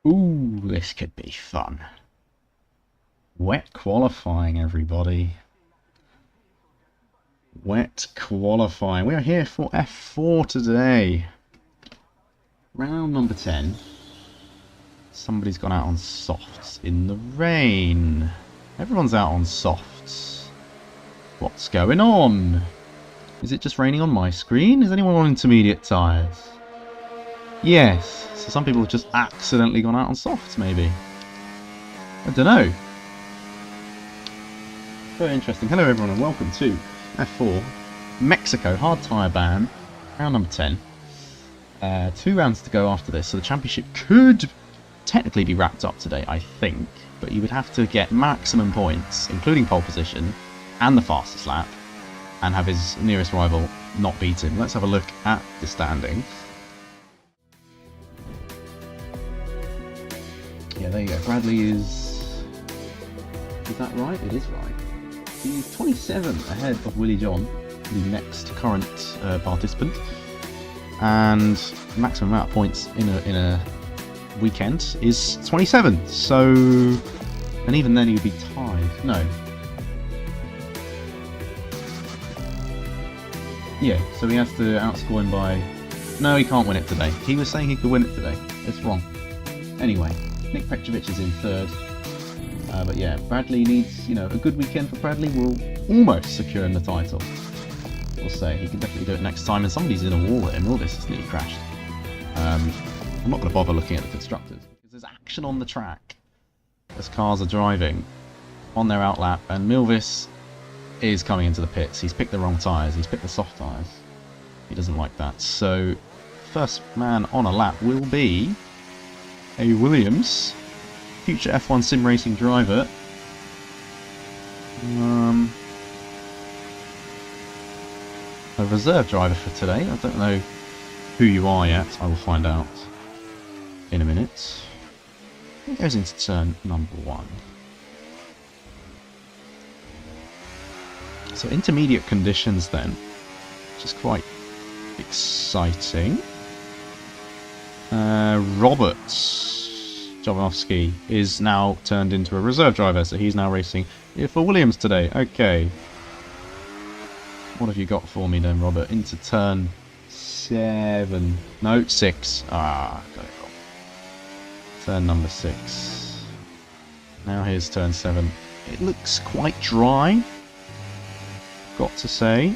Ooh, this could be fun. Wet qualifying, everybody. Wet qualifying. We are here for F4 today. Round number 10. Somebody's gone out on softs in the rain. Everyone's out on softs. What's going on? Is it just raining on my screen? Is anyone on intermediate tyres? Yes. So some people have just accidentally gone out on softs, maybe. I don't know. Very interesting. Hello everyone and welcome to F4 Mexico hard tyre ban, round number 10. 2 rounds to go after this, so the championship could technically be wrapped up today, I think, but you would have to get maximum points, including pole position and the fastest lap, and have his nearest rival not beat him. Let's have a look at the standings. Yeah, there you go. Bradley is that right? It is right. He's 27 ahead of Willie John, the next current participant, and maximum amount of points in a weekend is 27. So, and even then he'd be tied. No. Yeah, so he has to outscore him by... No, he can't win it today. He was saying he could win it today. It's wrong. Anyway, Nick Petrovic is in third. But yeah, Bradley needs, a good weekend for Bradley will almost secure him the title. We'll say. He can definitely do it next time, and somebody's in a wall at him. All this has nearly crashed. I'm not going to bother looking at the constructors, because there's action on the track as cars are driving on their outlap, and Milvis is coming into the pits. He's picked the wrong tyres. He's picked the soft tyres. He doesn't like that. So, first man on a lap will be a Williams, future F1 sim racing driver. A reserve driver for today. I don't know who you are yet. I will find out in a minute. He goes into turn number 1. So intermediate conditions then, which is quite exciting. Robert Jovanovski is now turned into a reserve driver, so he's now racing here for Williams today. Okay. What have you got for me then, Robert? Into turn 7. No, 6. Ah, got it wrong. Turn number 6. Now here's turn 7. It looks quite dry, got to say.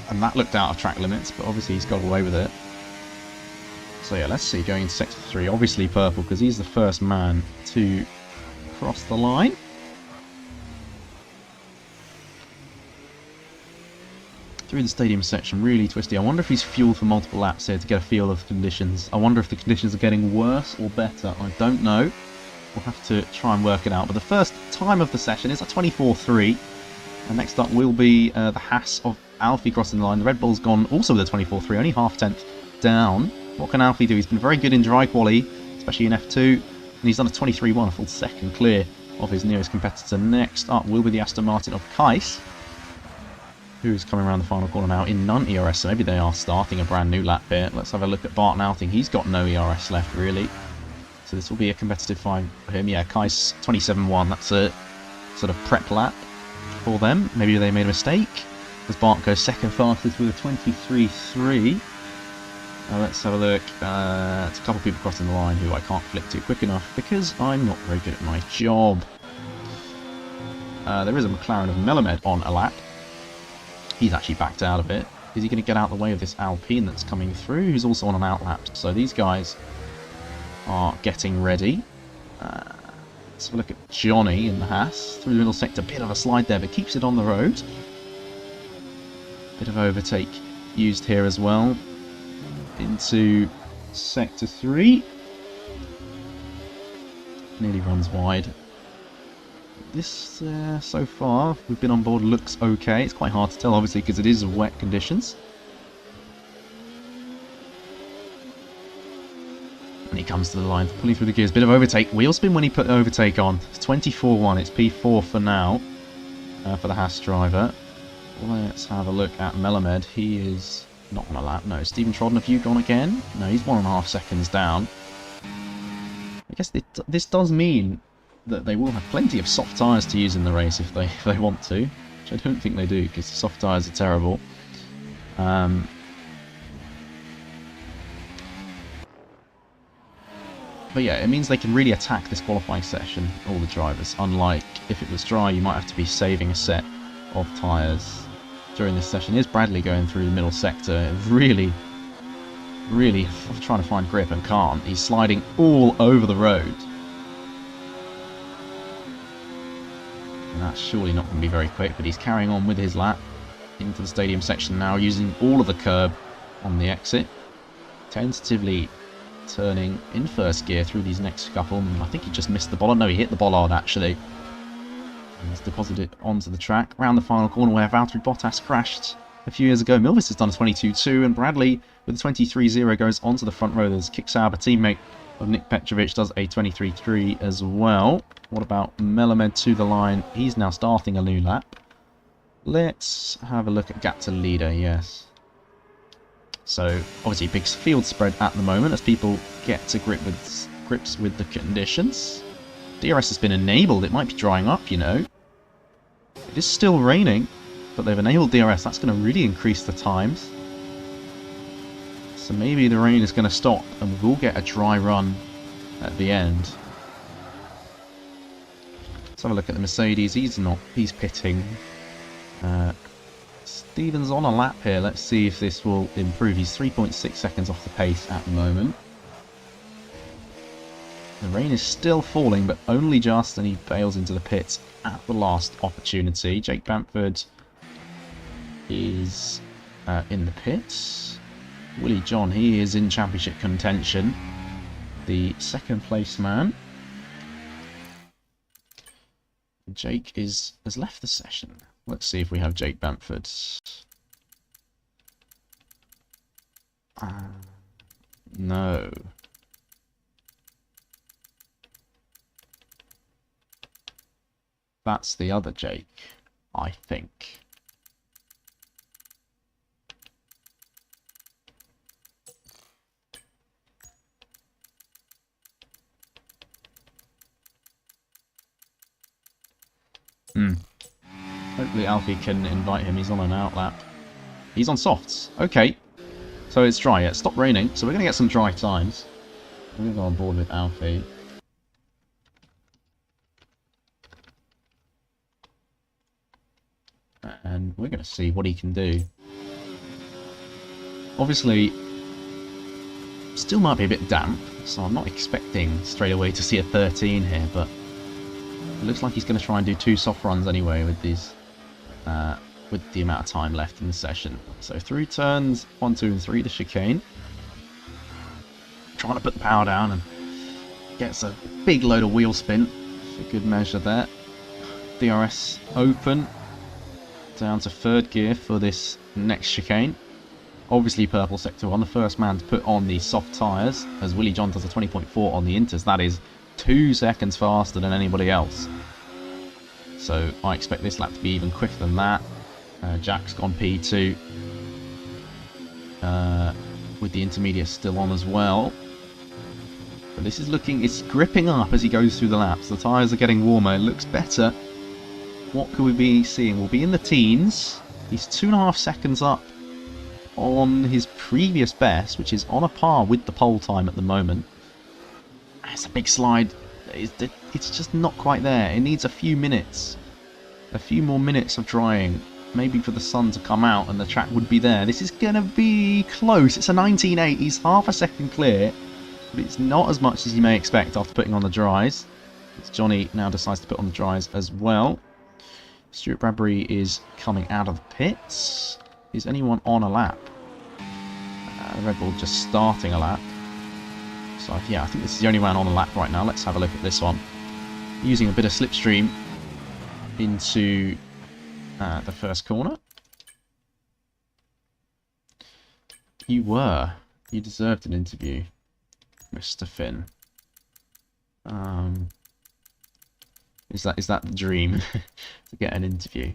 And that looked out of track limits, but obviously he's got away with it. So yeah, let's see, going into sector 3, obviously purple, because he's the first man to cross the line. Through the stadium section, really twisty. I wonder if he's fueled for multiple laps here to get a feel of the conditions. I wonder if the conditions are getting worse or better. I don't know. We'll have to try and work it out. But the first time of the session is a 24.3. And next up will be the Haas of Alfie crossing the line. The Red Bull's gone also with a 24.3, only half-tenth down. What can Alfie do? He's been very good in dry quali, especially in F2. And he's done a 23.1, a full second clear of his nearest competitor. Next up will be the Aston Martin of Kais, who's coming around the final corner now in non-ERS, so maybe they are starting a brand new lap here. Let's have a look at Bart Nauting. He's got no ERS left, really. So this will be a competitive fight for him. Yeah, Kais 27.1, that's a sort of prep lap for them. Maybe they made a mistake, as Bart goes second fastest with a 23.3. Let's have a look. It's a couple of people crossing the line who I can't flick to quick enough because I'm not very good at my job. There is a McLaren of Melamed on a lap. He's actually backed out of it. Is he going to get out of the way of this Alpine that's coming through, who's also on an outlap? So these guys are getting ready. Let's have a look at Johnny in the Haas. Through the middle sector, bit of a slide there, but keeps it on the road. Bit of overtake used here as well. Into sector 3. Nearly runs wide. This, so far, we've been on board, looks okay. It's quite hard to tell, obviously, because it is wet conditions. And he comes to the line, pulling through the gears. Bit of overtake. Wheel spin when he put overtake on. It's 24.1. It's P4 for now, for the Haas driver. Let's have a look at Melamed. He is Not on a lap, no. Stephen Trodden, have you gone again? No, he's 1.5 seconds down. I guess this does mean that they will have plenty of soft tyres to use in the race if they want to. Which I don't think they do, because the soft tyres are terrible. But yeah, it means they can really attack this qualifying session, all the drivers. Unlike if it was dry, you might have to be saving a set of tyres during this session. Here's Bradley going through the middle sector, really trying to find grip and can't. He's sliding all over the road. And that's surely not going to be very quick, but he's carrying on with his lap into the stadium section now, using all of the curb on the exit. Tentatively turning in first gear through these next couple. I think he just missed the bollard. No, he hit the bollard actually. And he's deposited it onto the track. Around the final corner where Valtteri Bottas crashed a few years ago. Milvis has done a 22.2 and Bradley with a 23.0 goes onto the front row. There's Kick Sauber, teammate of Nick Petrovic, does a 23.3 as well. What about Melamed to the line? He's now starting a new lap. Let's have a look at gap to leader, yes. So, obviously, big field spread at the moment as people get to grips with the conditions. DRS has been enabled. It might be drying up, you know. It is still raining, but they've enabled DRS. That's going to really increase the times. So maybe the rain is going to stop and we'll get a dry run at the end. Let's have a look at the Mercedes. He's pitting. Stevens on a lap here. Let's see if this will improve. He's 3.6 seconds off the pace at the moment. The rain is still falling, but only just, and he bails into the pits at the last opportunity. Jake Bamford is in the pits. Willie John, he is in championship contention. The second place man. Jake has left the session. Let's see if we have Jake Bamford. No. That's the other Jake, I think. Hopefully Alfie can invite him. He's on an outlap. He's on softs. Okay. So it's dry. It stopped raining. So we're going to get some dry times. I'm going to go on board with Alfie. And we're going to see what he can do. Obviously, still might be a bit damp. So I'm not expecting straight away to see a 13 here. But it looks like he's going to try and do 2 soft runs anyway with these. With the amount of time left in the session. So through turns 1, 2 and 3, the chicane. Trying to put the power down and gets a big load of wheel spin for good measure there. DRS open. Down to 3rd gear for this next chicane. Obviously purple sector 1, the first man to put on the soft tyres, as Willie John does a 20.4 on the inters. That is 2 seconds faster than anybody else. So I expect this lap to be even quicker than that. Jack's gone P2 with the intermediate still on as well. But this is looking, it's gripping up as he goes through the laps. The tyres are getting warmer. It looks better. What could we be seeing? We'll be in the teens. He's 2.5 seconds up on his previous best, which is on a par with the pole time at the moment. It's a big slide. It's just not quite there. It needs a few minutes. A few more minutes of drying. Maybe for the sun to come out and the track would be there. This is going to be close. It's a 19.8. He's half a second clear. But it's not as much as you may expect after putting on the dries. It's Johnny now decides to put on the dries as well. Stuart Bradbury is coming out of the pits. Is anyone on a lap? Red Bull just starting a lap. So yeah, I think this is the only one on a lap right now. Let's have a look at this one. Using a bit of slipstream into the first corner. You deserved an interview, Mr. Finn. Is that the dream to get an interview?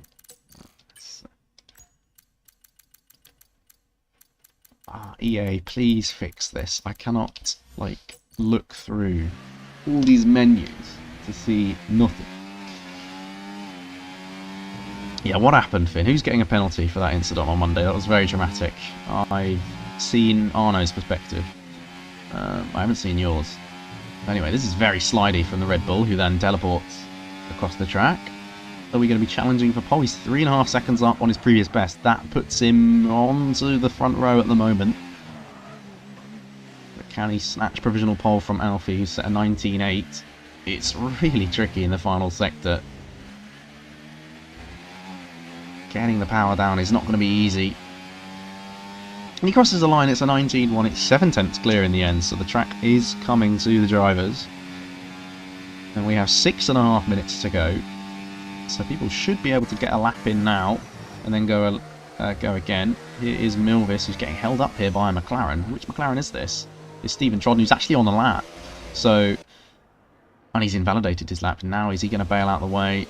EA, please fix this. I cannot, like, look through all these menus to see nothing. Yeah, what happened, Finn? Who's getting a penalty for that incident on Monday? That was very dramatic. I've seen Arno's perspective. I haven't seen yours. Anyway, this is very slidey from the Red Bull, who then teleports across the track. Are we going to be challenging for pole? He's 3.5 seconds up on his previous best. That puts him onto the front row at the moment. But can he snatch provisional pole from Alfie, who's set a 19.8? It's really tricky in the final sector. Getting the power down is not going to be easy. And he crosses the line, it's a 19.1, it's 7 tenths clear in the end, so the track is coming to the drivers. And we have 6.5 minutes to go. So people should be able to get a lap in now, and then go again. Here is Milvis, who's getting held up here by a McLaren. Which McLaren is this? It's Stephen Trodden, who's actually on the lap. So, and he's invalidated his lap. Now is he going to bail out the way?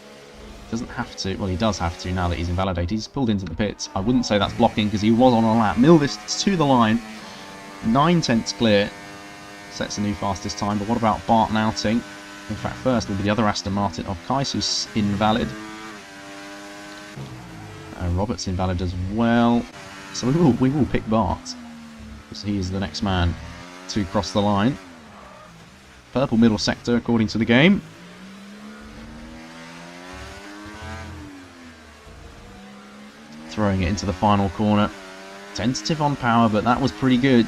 Doesn't have to. Well, he does have to now that he's invalidated. He's pulled into the pits. I wouldn't say that's blocking because he was on a lap. Milvis to the line. 9 tenths clear. Sets a new fastest time. But what about Bart and Outing? In fact, first will be the other Aston Martin of Kais, who's invalid. Robert's invalid as well. So we will pick Bart, because he is the next man to cross the line. Purple middle sector, according to the game. Throwing it into the final corner. Tentative on power, but that was pretty good.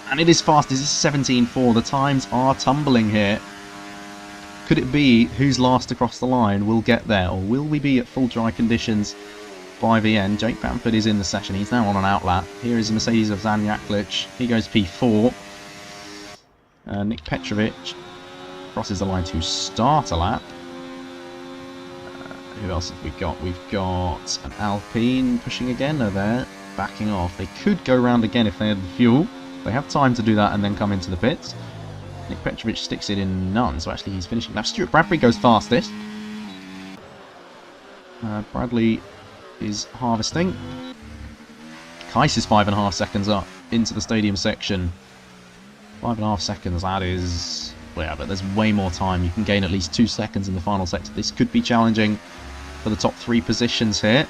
And it is fast. This is 17.4. The times are tumbling here. Could it be who's last across the line will get there, or will we be at full dry conditions by the end? Jake Bamford is in the session. He's now on an outlap. Here is the Mercedes of Zan Jaklic. He goes P4. Nick Petrovic crosses the line to start a lap. Who else have we got? We've got an Alpine pushing again. No, they're backing off. They could go round again if they had the fuel. They have time to do that and then come into the pits. Nick Petrovic sticks it in none, so actually he's finishing left. Stuart Bradbury goes fastest. Bradley is harvesting. Kais is 5.5 seconds up into the stadium section. 5.5 seconds, that is... Well, yeah, but there's way more time. You can gain at least 2 seconds in the final sector. This could be challenging for the top 3 positions here.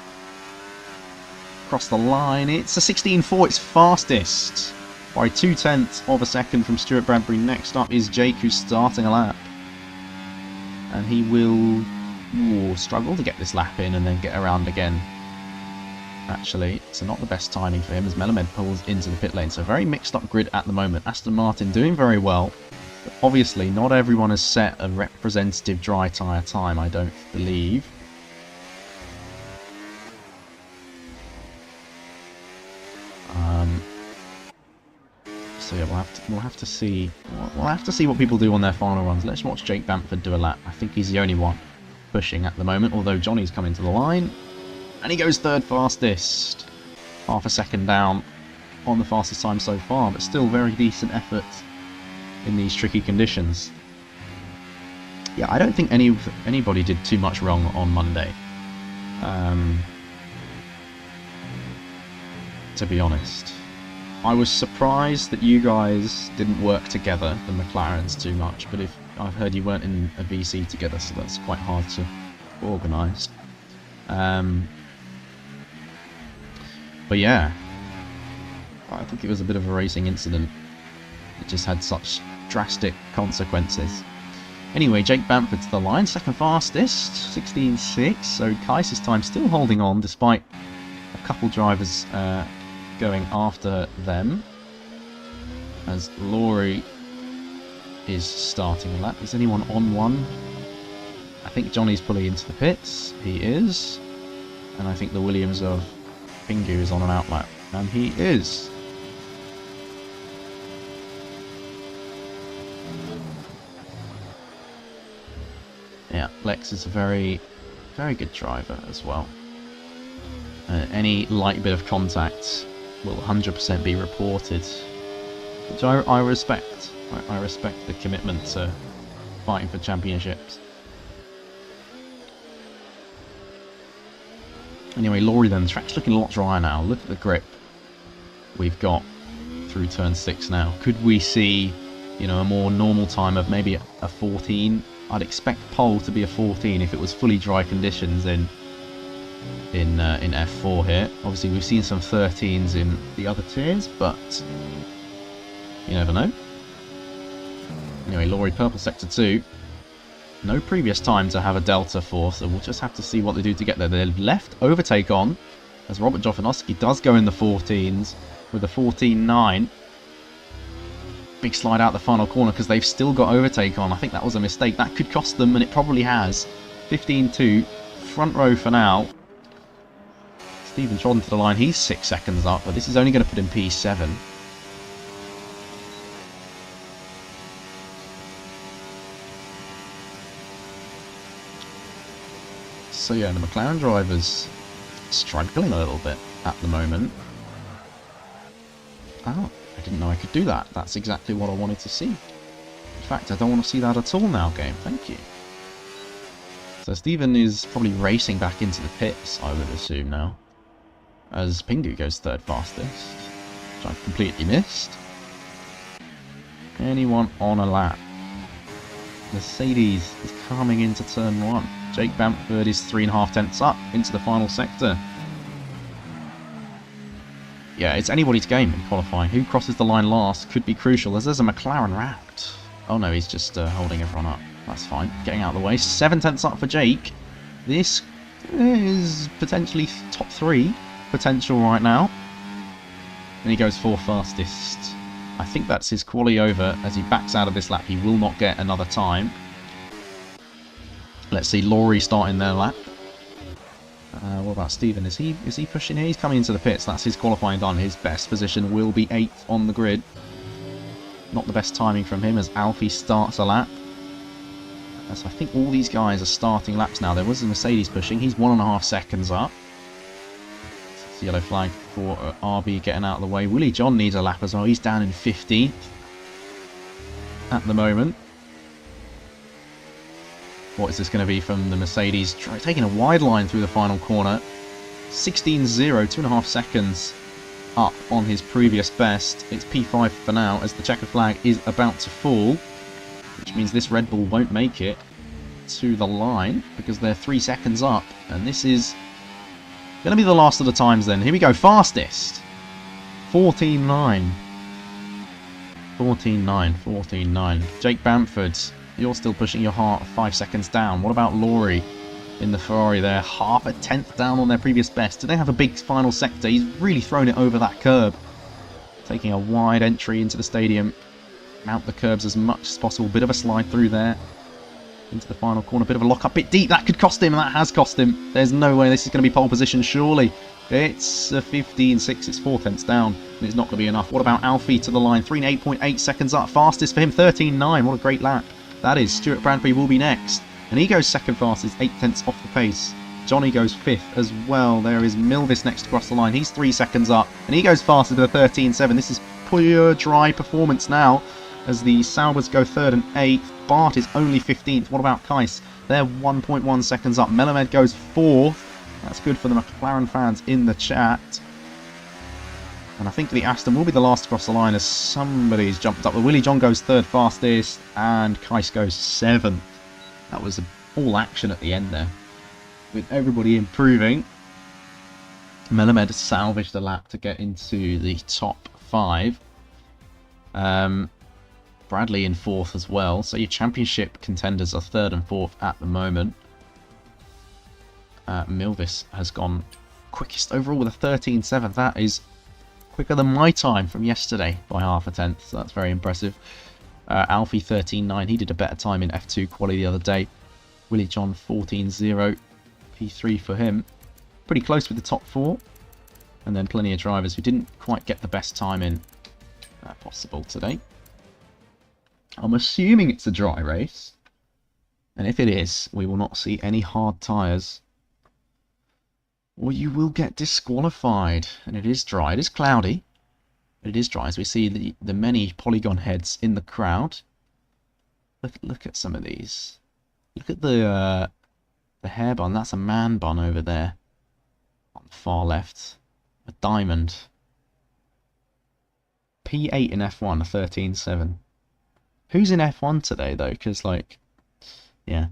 Across the line, it's a 16.4, it's fastest. By 0.2 of a second from Stuart Bradbury. Next up is Jake, who's starting a lap. And he will struggle to get this lap in and then get around again. Actually, so not the best timing for him as Melamed pulls into the pit lane. So very mixed up grid at the moment. Aston Martin doing very well. But obviously, not everyone has set a representative dry tyre time, I don't believe. So yeah, we'll have to see. We'll have to see what people do on their final runs. Let's watch Jake Bamford do a lap. I think he's the only one pushing at the moment. Although Johnny's coming to the line, and he goes third fastest. Half a second down on the fastest time so far, but still very decent effort in these tricky conditions. Yeah, I don't think anybody did too much wrong on Monday. To be honest. I was surprised that you guys didn't work together, the McLarens, too much, but if I've heard you weren't in a VC together, so that's quite hard to organise. But yeah, I think it was a bit of a racing incident. It just had such drastic consequences. Anyway, Jake Bamford to the line, second fastest, 16.6, so Kais' time still holding on despite a couple drivers going after them, as Laurie is starting a lap. Is anyone on one? I think Johnny's pulling into the pits. He is. And I think the Williams of Pingu is on an outlap. And he is. Yeah, Lex is a very, very good driver as well. Any light bit of contact will 100% be reported, which I respect. I respect the commitment to fighting for championships. Anyway, Laurie then, the track's looking a lot drier now. Look at the grip we've got through turn 6 now. Could we see, you know, a more normal time of maybe a 14? I'd expect pole to be a 14 if it was fully dry conditions in F4 here. Obviously we've seen some 13s in the other tiers, but you never know. Anyway, Laurie, purple sector 2. No previous time to have a delta 4, so we'll just have to see what they do to get there. They've left overtake on, as Robert Jofanowski does go in the 14s with a 14.9. Big slide out the final corner because they've still got overtake on. I think that was a mistake. That could cost them, and it probably has. 15.2, front row for now. Stephen Trodden to the line. He's 6 seconds up, but this is only going to put him P7. So yeah, the McLaren drivers struggling a little bit at the moment. Oh, I didn't know I could do that. That's exactly what I wanted to see. In fact, I don't want to see that at all now, game. Thank you. So Stephen is probably racing back into the pits, I would assume now, as Pingu goes third fastest, which I've completely missed. Anyone on a lap? Mercedes is coming into turn 1. Jake Bamford is 3.5 tenths up into the final sector. Yeah, it's anybody's game in qualifying. Who crosses the line last could be crucial, as there's a McLaren wrapped. Oh no, he's just holding everyone up. That's fine. Getting out of the way. 7 tenths up for Jake. This is potentially top 3 potential right now. And he goes 4th fastest. I think that's his quali over. As he backs out of this lap, he will not get another time. Let's see Laurie starting their lap. What about Stephen? Is he pushing here? He's coming into the pits. That's his qualifying done. His best position will be 8th on the grid. Not the best timing from him as Alfie starts a lap. So I think all these guys are starting laps now. There was a Mercedes pushing. He's 1.5 seconds up. It's a yellow flag for RB getting out of the way. Willie John needs a lap as well. He's down in 15th at the moment. What is this going to be from the Mercedes? Taking a wide line through the final corner. 16.0, 2.5 seconds up on his previous best. It's P5 for now as the checker flag is about to fall, which means this Red Bull won't make it to the line because they're 3 seconds up. And this is going to be the last of the times then. Here we go, fastest. 14.9. 14.9, 14.9. Jake Bamford. You're still pushing your heart 5 seconds down. What about Laurie in the Ferrari there? 0.5 tenth down on their previous best. Do they have a big final sector? He's really thrown it over that curb. Taking a wide entry into the stadium. Mount the curbs as much as possible. Bit of a slide through there. Into the final corner. Bit of a lock up. Bit deep. That could cost him, and that has cost him. There's no way this is going to be pole position, surely. It's a 15.6. It's 4 tenths down. And it's not going to be enough. What about Alfie to the line? 3.8 seconds up. Fastest for him. 13.9. What a great lap. That is, Stuart Bradbury will be next. And he goes second fastest, 8 tenths off the pace. Johnny goes 5th as well. There is Milvis next across the line. He's 3 seconds up. And he goes faster to the 13.7. This is pure dry performance now as the Saubers go 3rd and 8th. Bart is only 15th. What about Kais? They're 1.1 seconds up. Melamed goes 4th. That's good for the McLaren fans in the chat. And I think the Aston will be the last across the line as somebody's jumped up. The Willie John goes 3rd fastest and Kais goes 7th. That was all action at the end there, with everybody improving. Melamed salvaged the lap to get into the top 5. Bradley in 4th as well. So your championship contenders are 3rd and 4th at the moment. Milvis has gone quickest overall with a 13.7. That is quicker than my time from yesterday by 0.5 tenth, so that's very impressive. Alfie 13.9, he did a better time in F2 quali the other day. Willie John 14.0, P3 for him. Pretty close with the top 4. And then plenty of drivers who didn't quite get the best time in possible today. I'm assuming it's a dry race. And if it is, we will not see any hard tyres. Or you will get disqualified. And it is dry. It is cloudy. But it is dry as we see the many polygon heads in the crowd. Look at some of these. Look at the hair bun. That's a man bun over there. On the far left. A diamond. P8 in F1, 13.7. Who's in F1 today, though? Because, like, yeah.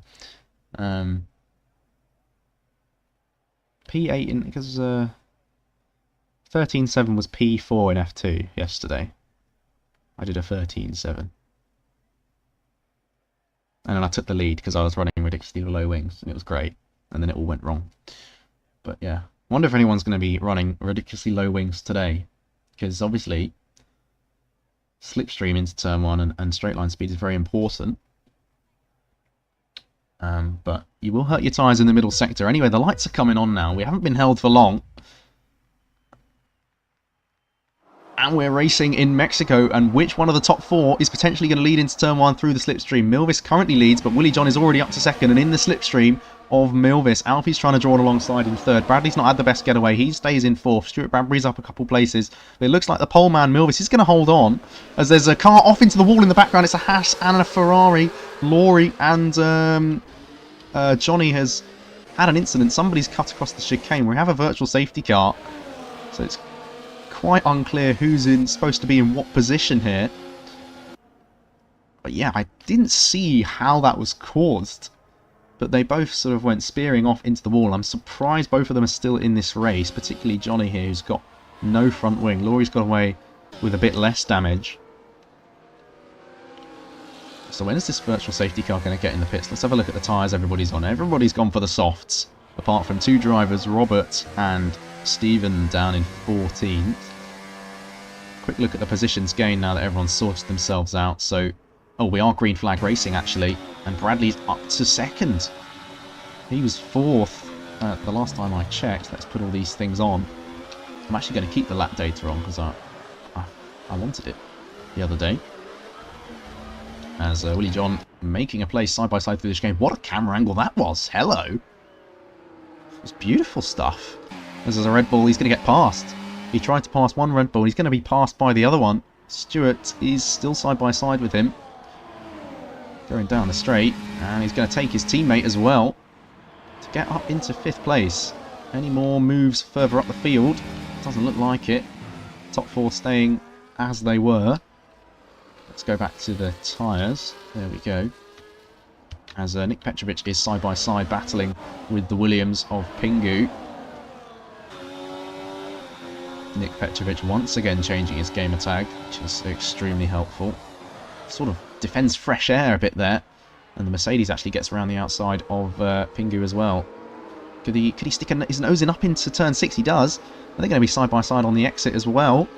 P8 in... Because 13.7 was P4 in F2 yesterday. I did a 13.7. And then I took the lead because I was running ridiculously low wings, and it was great. And then it all went wrong. But yeah, I wonder if anyone's going to be running ridiculously low wings today. Because obviously, slipstream into turn 1 and straight line speed is very important. But you will hurt your tyres in the middle sector. Anyway, the lights are coming on now. We haven't been held for long. And we're racing in Mexico, and which one of the top 4 is potentially going to lead into turn 1 through the slipstream? Milvis currently leads, but Willie John is already up to second, and in the slipstream of Milvis, Alfie's trying to draw alongside in third. Bradley's not had the best getaway. He stays in fourth. Stuart Bradbury's up a couple places, but it looks like the pole man Milvis is going to hold on, as there's a car off into the wall in the background. It's a Haas and a Ferrari. Laurie and Johnny has had an incident. Somebody's cut across the chicane. We have a virtual safety car, so it's quite unclear who's supposed to be in what position here. But yeah, I didn't see how that was caused. But they both sort of went spearing off into the wall. I'm surprised both of them are still in this race, particularly Johnny here, who's got no front wing. Laurie's got away with a bit less damage. So when is this virtual safety car going to get in the pits? Let's have a look at the tyres everybody's on. Everybody's gone for the softs, apart from 2 drivers, Robert and Stephen, down in 14th. Quick look at the positions gained now that everyone's sorted themselves out. So, oh, we are green flag racing actually, and Bradley's up to second. He was 4th the last time I checked. Let's put all these things on. I'm actually going to keep the lap data on because I wanted it the other day. As Willie John making a place side by side through this game. What a camera angle that was! Hello! It was beautiful stuff. As there's a Red Bull, he's going to get past. He tried to pass one Red Bull, he's going to be passed by the other one. Stewart is still side by side with him. Going down the straight, and he's going to take his teammate as well to get up into 5th place. Any more moves further up the field? Doesn't look like it. Top 4 staying as they were. Let's go back to the tyres. There we go. As Nick Petrovic is side by side battling with the Williams of Pingu. Nick Petrovic once again changing his gamer tag, which is extremely helpful. Sort of defends fresh air a bit there. And the Mercedes actually gets around the outside of Pingu as well. Could he stick his nose in up into turn 6? He does. They're going to be side by side on the exit as well.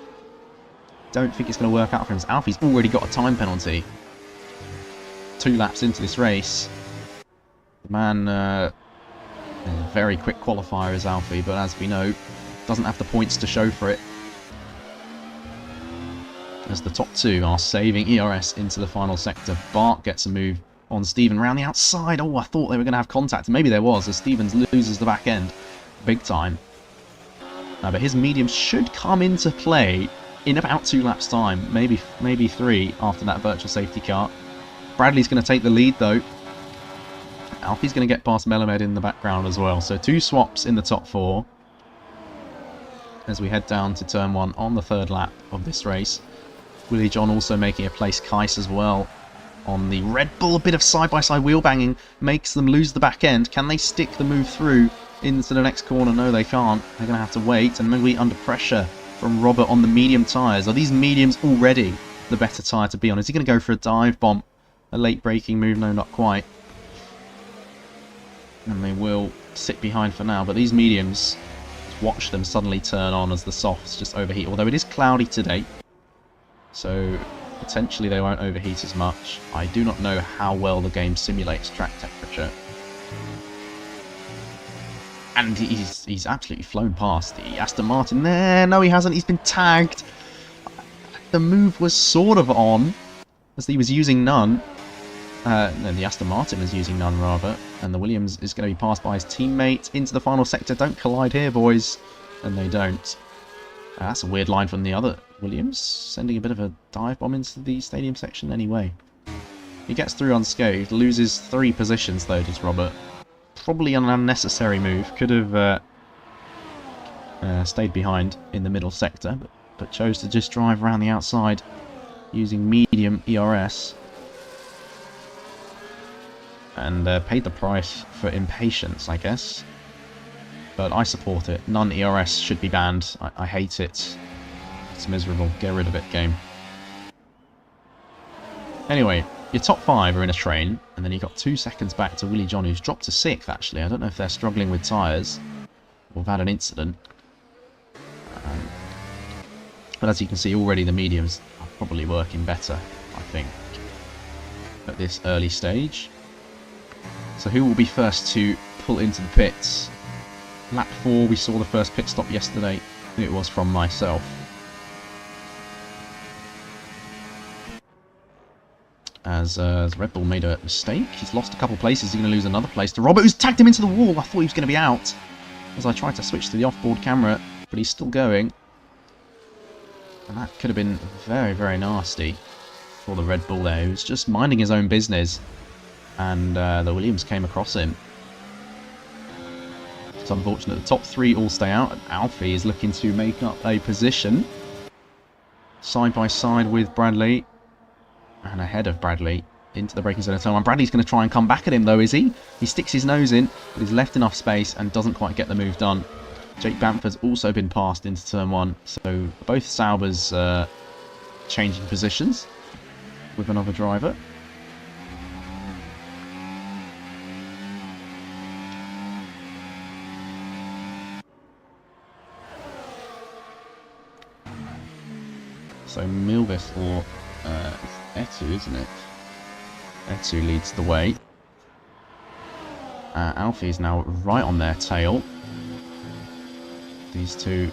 Don't think it's going to work out for him. Alfie's already got a time penalty. 2 laps into this race. The man, a very quick qualifier is Alfie, but as we know, doesn't have the points to show for it. As the top 2 are saving ERS into the final sector. Bart gets a move on Stephen round the outside. Oh, I thought they were going to have contact. Maybe there was, as Stevens loses the back end big time. But his medium should come into play in about 2 laps time, maybe 3 after that virtual safety car. Bradley's going to take the lead though. Alfie's going to get past Melamed in the background as well. So 2 swaps in the top 4 as we head down to turn 1 on the 3rd lap of this race. Willie John also making a place. Kais as well on the Red Bull. A bit of side-by-side wheel banging makes them lose the back end. Can they stick the move through into the next corner? No, they can't. They're going to have to wait, and maybe under pressure from Robert on the medium tyres. Are these mediums already the better tyre to be on? Is he going to go for a dive bomb? A late braking move? No, not quite. And they will sit behind for now, but these mediums, watch them suddenly turn on as the softs just overheat. Although it is cloudy today, so potentially they won't overheat as much. I do not know how well the game simulates track temperature. And he's absolutely flown past the Aston Martin there. No, he hasn't. He's been tagged. The move was sort of on, as he was using none. No, the Aston Martin was using none, rather. And the Williams is going to be passed by his teammate into the final sector. Don't collide here, boys. And they don't. That's a weird line from the other Williams, sending a bit of a dive bomb into the stadium section anyway. He gets through unscathed, loses 3 positions though, does Robert. Probably an unnecessary move. Could have stayed behind in the middle sector, but but chose to just drive around the outside using medium ERS. And paid the price for impatience, I guess. But I support it. None ERS should be banned. I hate it. It's miserable. Get rid of it, game. Anyway, your top 5 are in a train, and then you've got 2 seconds back to Willie John, who's dropped to 6th, actually. I don't know if they're struggling with tyres, or have had an incident. But as you can see, already the mediums are probably working better, I think, at this early stage. So who will be first to pull into the pits? Lap 4, we saw the first pit stop yesterday. It was from myself. As Red Bull made a mistake. He's lost a couple places. He's going to lose another place to Robert, who's tagged him into the wall. I thought he was going to be out as I tried to switch to the off-board camera, but he's still going. And that could have been very, very nasty for the Red Bull there. He was just minding his own business, and the Williams came across him. It's unfortunate. The top 3 all stay out, and Alfie is looking to make up a position side by side with Bradley. And ahead of Bradley into the braking zone of turn 1. Bradley's going to try and come back at him though, is he? He sticks his nose in, but he's left enough space and doesn't quite get the move done. Jake Bamford's also been passed into turn 1, so both Saubers changing positions with another driver. So Milvis or Etu, isn't it? Etu leads the way. Alfie is now right on their tail. These two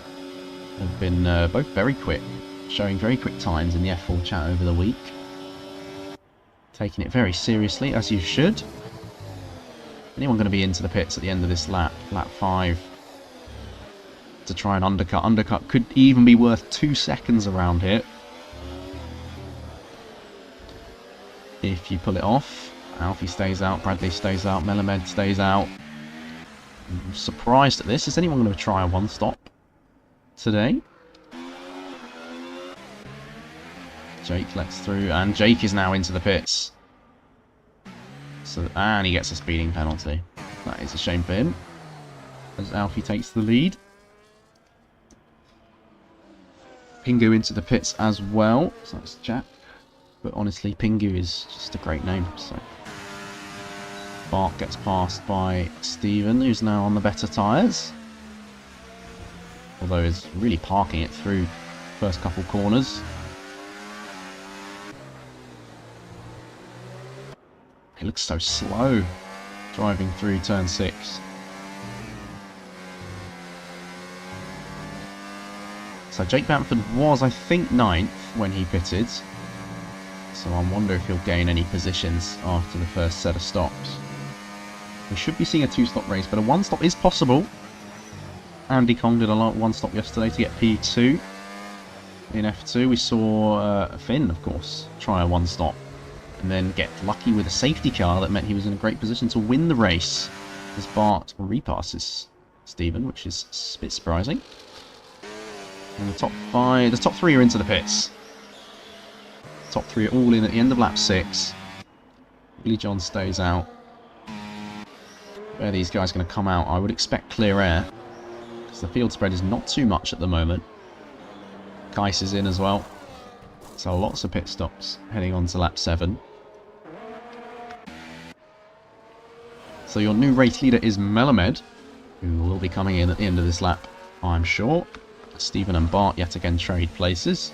have been both very quick, showing very quick times in the F4 chat over the week. Taking it very seriously, as you should. Anyone going to be into the pits at the end of this lap? Lap 5. To try and undercut. Undercut could even be worth 2 seconds around here. If you pull it off. Alfie stays out, Bradley stays out, Melamed stays out. I'm surprised at this. Is anyone going to try a one-stop today? Jake lets through, and Jake is now into the pits. So, and he gets a speeding penalty. That is a shame for him, as Alfie takes the lead. Pingu into the pits as well. So that's Jack. But honestly, Pingu is just a great name. So Bart gets passed by Steven, who's now on the better tyres. Although he's really parking it through first couple corners. He looks so slow driving through turn 6. So Jake Bamford was, I think, 9th when he pitted. So I wonder if he'll gain any positions after the first set of stops. We should be seeing a 2-stop race, but a 1-stop is possible. Andy Kong did a lot 1-stop yesterday to get P2 in F2. We saw Finn, of course, try a 1-stop and then get lucky with a safety car that meant he was in a great position to win the race as Bart repasses Steven, which is a bit surprising. And the top 5, the top 3 are into the pits. Top 3 are all in at the end of lap 6. Billy John stays out. Where are these guys going to come out? I would expect clear air, because the field spread is not too much at the moment. Kais is in as well. So lots of pit stops heading on to lap 7. So your new race leader is Melamed, who will be coming in at the end of this lap, I'm sure. Steven and Bart yet again trade places.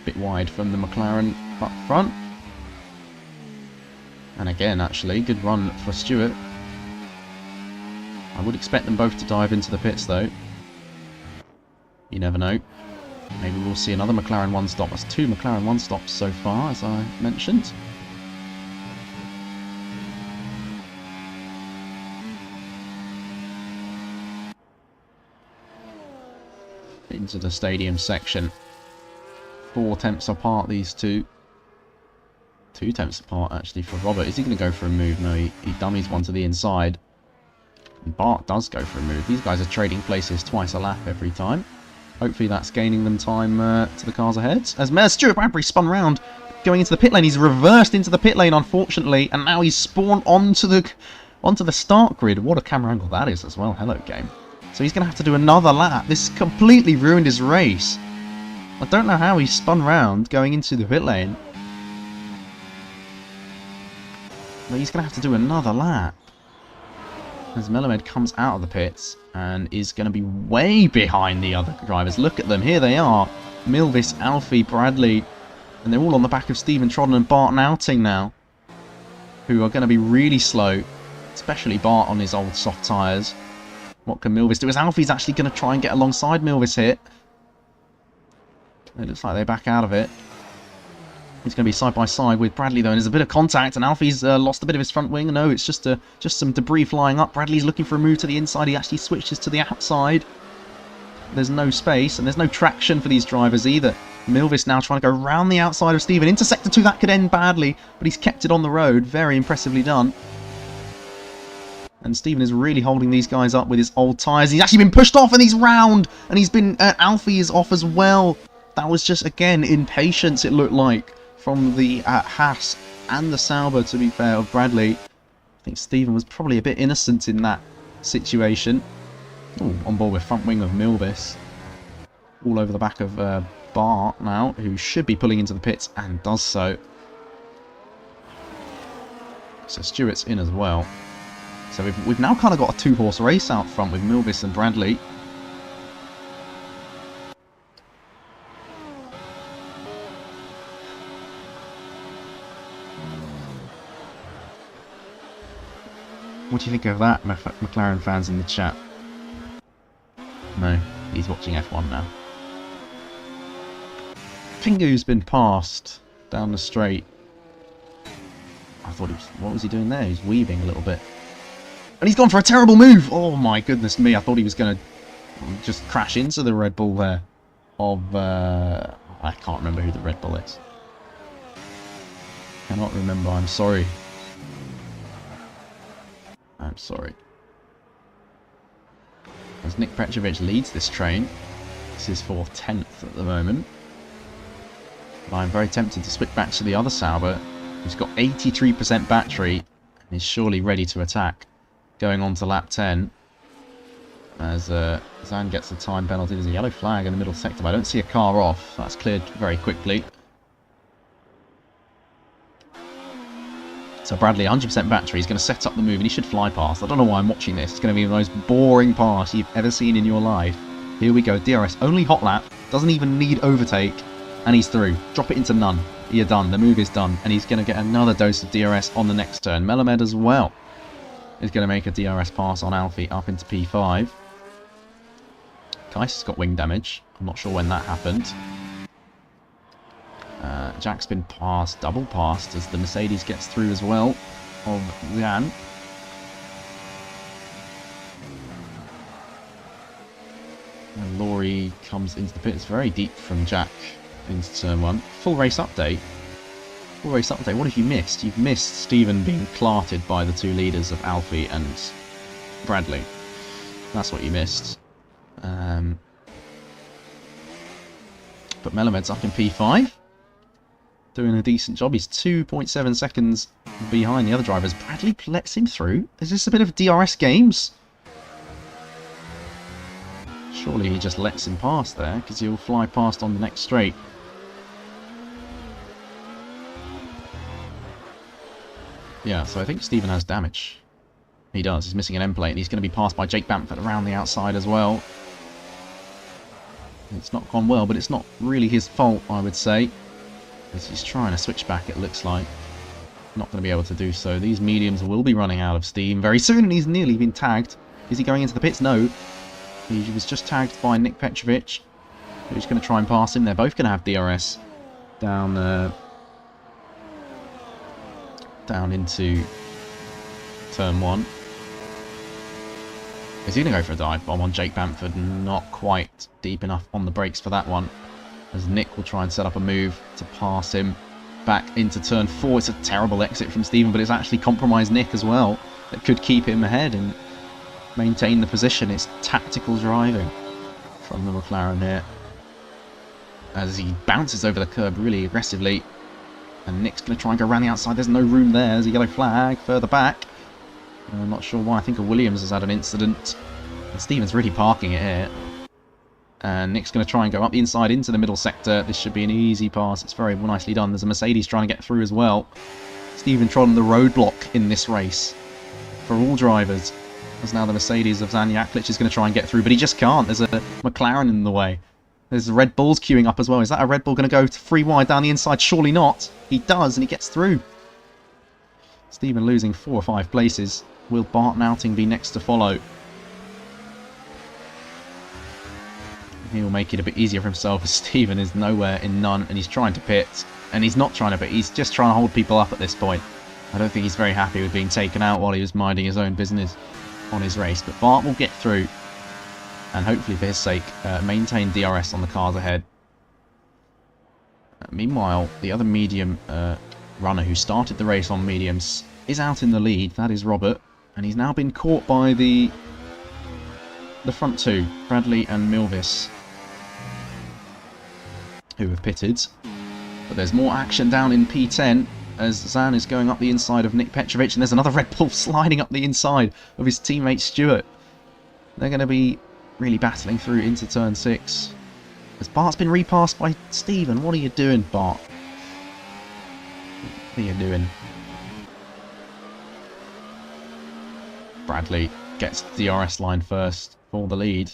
Bit wide from the McLaren up front. And again, actually, good run for Stewart. I would expect them both to dive into the pits, though. You never know. Maybe we'll see another McLaren one-stop. That's 2 McLaren one-stops so far, as I mentioned. Into the stadium section. 4 tenths apart, these two. 2 tenths apart, actually, for Robert. Is he going to go for a move? No, he dummies one to the inside. And Bart does go for a move. These guys are trading places twice a lap every time. Hopefully that's gaining them time to the cars ahead. As Stuart Bradbury spun round, going into the pit lane. He's reversed into the pit lane, unfortunately, and now he's spawned onto the start grid. What a camera angle that is as well. Hello, game. So he's going to have to do another lap. This completely ruined his race. I don't know how he spun round going into the pit lane. But he's going to have to do another lap. As Melamed comes out of the pits and is going to be way behind the other drivers. Look at them. Here they are. Milvis, Alfie, Bradley. And they're all on the back of Stephen Trodden and Bart Outing now. Who are going to be really slow. Especially Bart on his old soft tyres. What can Milvis do? As Alfie's actually going to try and get alongside Milvis here. It looks like they back out of it. He's going to be side by side with Bradley though, and there's a bit of contact, and Alfie's lost a bit of his front wing. No, it's just some debris flying up. Bradley's looking for a move to the inside. He actually switches to the outside. There's no space, and there's no traction for these drivers either. Milvis now trying to go round the outside of Stephen. Into Sector 2, that could end badly, but he's kept it on the road. Very impressively done. And Stephen is really holding these guys up with his old tyres. He's actually been pushed off, and he's round, and he's been... Alfie is off as well. That was just, again, impatience, it looked like, from the Haas and the Sauber, to be fair, of Bradley. I think Stephen was probably a bit innocent in that situation. Ooh, on board with front wing of Milvis. All over the back of Bart now, who should be pulling into the pits and does so. So Stewart's in as well. So we've now kind of got a two-horse race out front with Milvis and Bradley. What do you think of that, McLaren fans in the chat? No, he's watching F1 now. Pingu's been passed down the straight. I thought he was... What was he doing there? He's weaving a little bit. And he's gone for a terrible move! Oh my goodness me, I thought he was going to just crash into the Red Bull there. I can't remember who the Red Bull is. Cannot remember, I'm sorry. I'm sorry. As Nick Petrovic leads this train. This is for 10th at the moment. But I'm very tempted to switch back to the other Sauber, who's got 83% battery and is surely ready to attack. Going on to lap 10. As Zan gets a time penalty. There's a yellow flag in the middle sector, but I don't see a car off. That's cleared very quickly. So Bradley, 100% battery, he's going to set up the move and he should fly past. I don't know why I'm watching this. It's going to be the most boring pass you've ever seen in your life. Here we go, DRS, only hot lap, doesn't even need overtake, and he's through. Drop it into none. You're done, the move is done, and he's going to get another dose of DRS on the next turn. Melamed as well is going to make a DRS pass on Alfie up into P5. Kais has got wing damage. I'm not sure when that happened. Jack's been passed, double passed, as the Mercedes gets through as well of Jan. And Laurie comes into the pits very deep from Jack into turn 1. Full race update. Full race update. What have you missed? You've missed Stephen being clarted by the two leaders of Alfie and Bradley. That's what you missed. But Melamed's up in P5. Doing a decent job. He's 2.7 seconds behind the other drivers. Bradley lets him through. Is this a bit of DRS games? Surely he just lets him pass there, because he'll fly past on the next straight. Yeah, so I think Stephen has damage. He does. He's missing an end plate, and he's going to be passed by Jake Bamford around the outside as well. It's not gone well, but it's not really his fault, I would say. As he's trying to switch back, it looks like. Not going to be able to do so. These mediums will be running out of steam very soon, and he's nearly been tagged. Is he going into the pits? No. He was just tagged by Nick Petrovic, who's going to try and pass him. They're both going to have DRS down into turn 1. Is he going to go for a dive bomb on Jake Bamford? Not quite deep enough on the brakes for that one. As Nick will try and set up a move to pass him back into turn 4. It's a terrible exit from Stephen, but it's actually compromised Nick as well. That could keep him ahead, and maintain the position. It's tactical driving from the McLaren here, as he bounces over the curb really aggressively. And Nick's going to try and go around the outside. There's no room there. There's a yellow flag further back. I'm not sure why. I think a Williams has had an incident. And Stevens really parking it here. And Nick's going to try and go up the inside into the middle sector. This should be an easy pass. It's very nicely done. There's a Mercedes trying to get through as well. Stephen trod on the roadblock in this race for all drivers. As now the Mercedes of Zan Jaklic is going to try and get through, but he just can't. There's a McLaren in the way. There's Red Bulls queuing up as well. Is that a Red Bull going to go free wide down the inside? Surely not. He does, and he gets through. Stephen losing 4 or 5 places. Will Bart Nauting be next to follow? He'll make it a bit easier for himself, as Stephen is nowhere in none, and he's trying to pit. And he's not trying to pit, he's just trying to hold people up at this point. I don't think he's very happy with being taken out while he was minding his own business on his race. But Bart will get through, and hopefully for his sake, maintain DRS on the cars ahead. Meanwhile, the other medium runner who started the race on mediums is out in the lead. That is Robert, and he's now been caught by the front two, Bradley and Milvis, who have pitted. But there's more action down in P10 as Zan is going up the inside of Nick Petrovic, and there's another Red Bull sliding up the inside of his teammate Stewart. They're going to be really battling through into turn 6. As Bart's been repassed by Stephen. What are you doing, Bart? What are you doing? Bradley gets the DRS line first for the lead.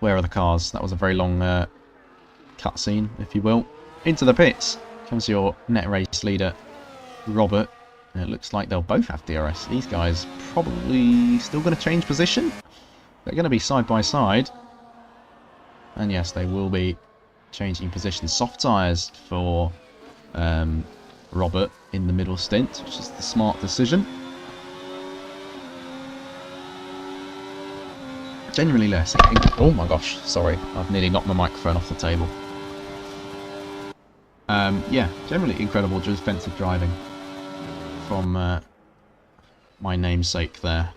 Where are the cars? That was a very long cutscene, if you will. Into the pits comes your net race leader, Robert. And it looks like they'll both have DRS. These guys probably still going to change position. They're going to be side by side. And yes, they will be changing position. Soft tyres for Robert in the middle stint, which is the smart decision. Generally less. Oh my gosh, sorry. I've nearly knocked my microphone off the table. Yeah, generally incredible defensive driving from my namesake there.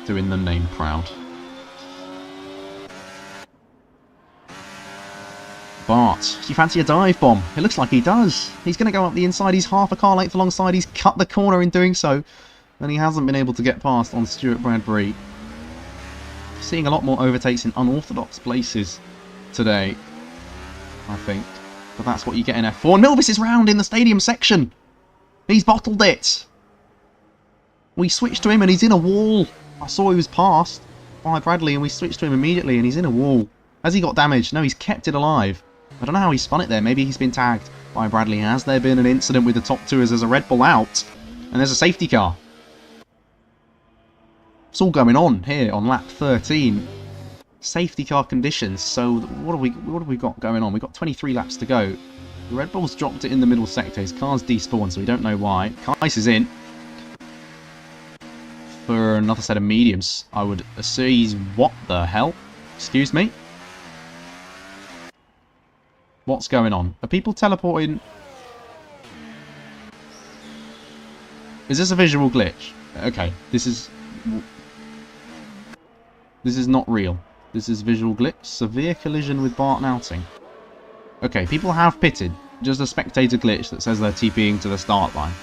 Doing the name proud. Bart, do you fancy a dive bomb? It looks like he does. He's going to go up the inside. He's half a car length alongside. He's cut the corner in doing so. And he hasn't been able to get past on Stuart Bradbury. Seeing a lot more overtakes in unorthodox places today, I think. But that's what you get in F4. And Milvis is round in the stadium section. He's bottled it. We switched to him and he's in a wall. I saw he was passed by Bradley and we switched to him immediately and he's in a wall. Has he got damaged? No, he's kept it alive. I don't know how he spun it there. Maybe he's been tagged by Bradley. Has there been an incident with the top two as there's a Red Bull out and there's a safety car? It's all going on here on lap 13. Safety car conditions. So what have we got going on? We've got 23 laps to go. The Red Bull's dropped it in the middle sector. His car's despawned, so we don't know why. Kais is in for another set of mediums. I would assume. What the hell? Excuse me? What's going on? Are people teleporting? Is this a visual glitch? Okay, this is not real. This is visual glitch. Severe collision with Bart Nauting. Okay, people have pitted. Just a spectator glitch that says they're TPing to the start line.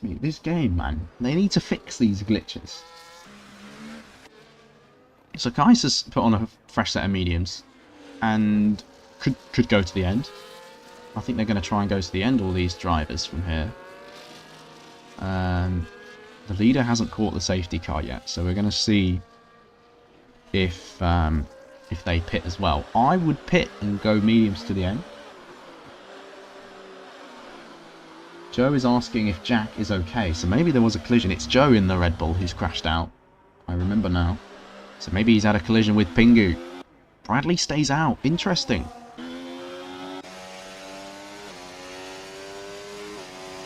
This game, man. They need to fix these glitches. So Kais has put on a fresh set of mediums. And could go to the end. I think they're going to try and go to the end, all these drivers from here. The leader hasn't caught the safety car yet, so we're going to see if they pit as well. I would pit and go mediums to the end. Joe is asking if Jack is okay, so maybe there was a collision. It's Joe in the Red Bull who's crashed out. I remember now. So maybe he's had a collision with Pingu. Bradley stays out. Interesting.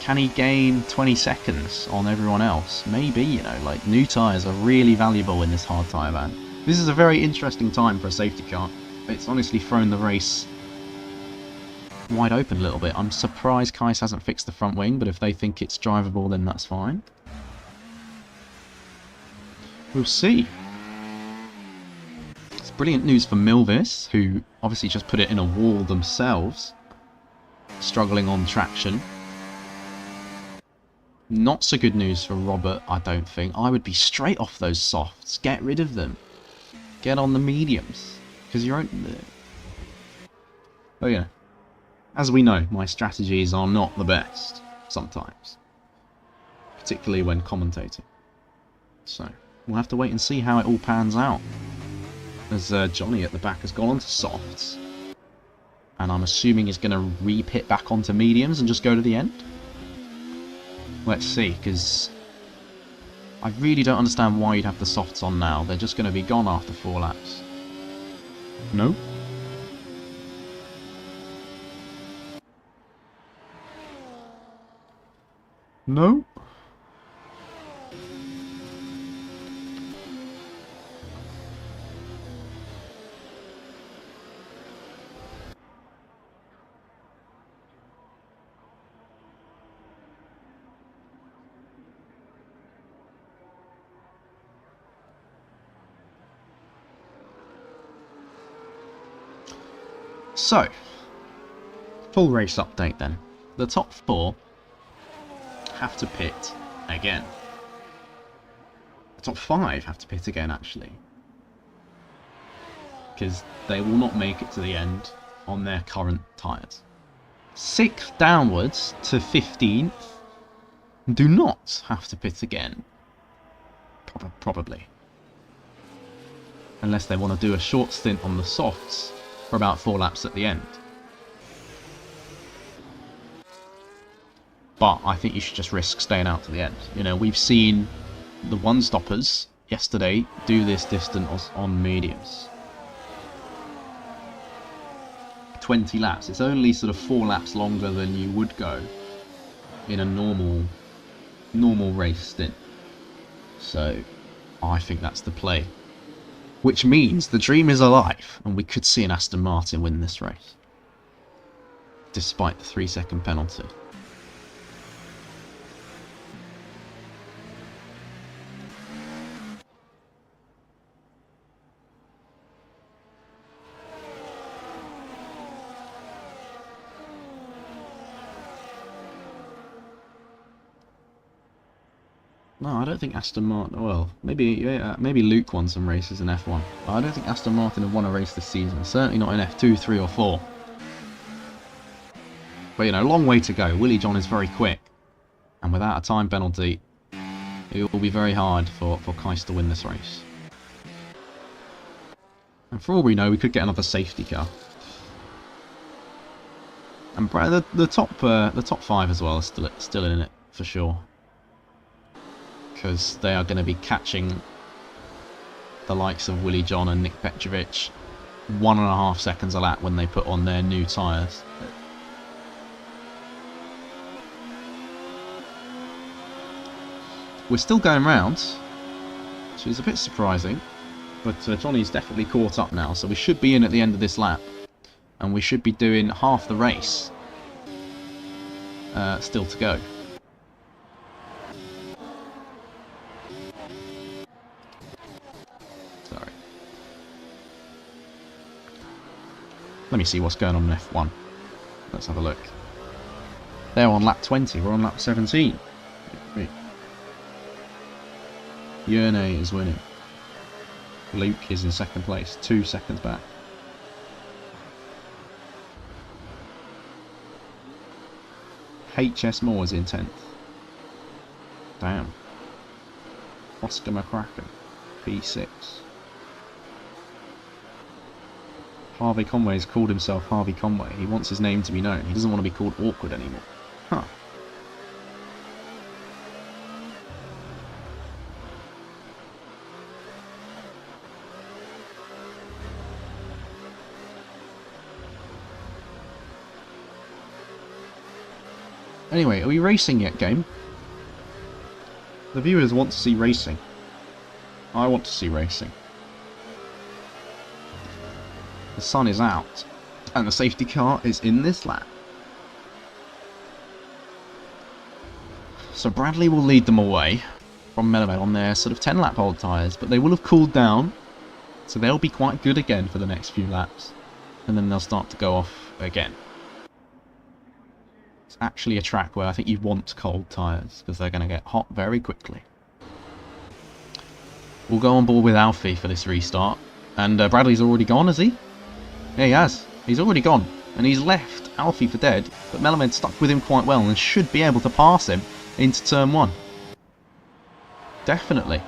Can he gain 20 seconds on everyone else? Maybe, you know, like new tyres are really valuable in this hard tyre ban. This is a very interesting time for a safety car. It's honestly thrown the race wide open a little bit. I'm surprised Kais hasn't fixed the front wing, but if they think it's drivable, then that's fine. We'll see. It's brilliant news for Milvis, who obviously just put it in a wall themselves, struggling on traction. Not so good news for Robert, I don't think. I would be straight off those softs. Get rid of them. Get on the mediums. Because you're... Oh yeah. As we know, my strategies are not the best sometimes. Particularly when commentating. So, we'll have to wait and see how it all pans out. As Johnny at the back has gone on to softs. And I'm assuming he's going to re-pit back onto mediums and just go to the end. Let's see, because I really don't understand why you'd have the softs on now. They're just going to be gone after 4 laps. No? No? So, full race update then. The top 4 have to pit again. The top 5 have to pit again, actually. Because they will not make it to the end on their current tyres. 6th downwards to 15th do not have to pit again. Probably. Unless they want to do a short stint on the softs for about 4 laps at the end. But I think you should just risk staying out to the end. You know, we've seen the one-stoppers yesterday do this distance on mediums. 20 laps. It's only sort of 4 laps longer than you would go in a normal race stint. So, I think that's the play. Which means the dream is alive, and we could see an Aston Martin win this race. Despite the 3-second penalty. No, I don't think Aston Martin... Well, maybe Luke won some races in F1. But I don't think Aston Martin have won a race this season. Certainly not in F2, 3 or 4. But, you know, long way to go. Willie John is very quick. And without a time penalty, it will be very hard for Kais to win this race. And for all we know, we could get another safety car. And the top 5 as well is still in it, for sure. Because they are going to be catching the likes of Willie John and Nick Petrovic 1.5 seconds a lap when they put on their new tyres. We're still going round, which is a bit surprising, but Johnny's definitely caught up now, so we should be in at the end of this lap, and we should be doing half the race still to go. Let me see what's going on in F1. Let's have a look. They're on lap 20, we're on lap 17. Yerne is winning. Luke is in 2nd place, 2 seconds back. HS Moore is in 10th. Damn. Oscar McCracken, P6. Harvey Conway has called himself Harvey Conway. He wants his name to be known. He doesn't want to be called Awkward anymore. Huh. Anyway, are we racing yet, game? The viewers want to see racing. I want to see racing. The sun is out, and the safety car is in this lap. So Bradley will lead them away from Melamed on their sort of 10-lap old tyres, but they will have cooled down, so they'll be quite good again for the next few laps, and then they'll start to go off again. It's actually a track where I think you want cold tyres, because they're going to get hot very quickly. We'll go on board with Alfie for this restart, and Bradley's already gone, has he? Yeah, he has. He's already gone, and he's left Alfie for dead, but Melamed stuck with him quite well and should be able to pass him into turn 1. Definitely.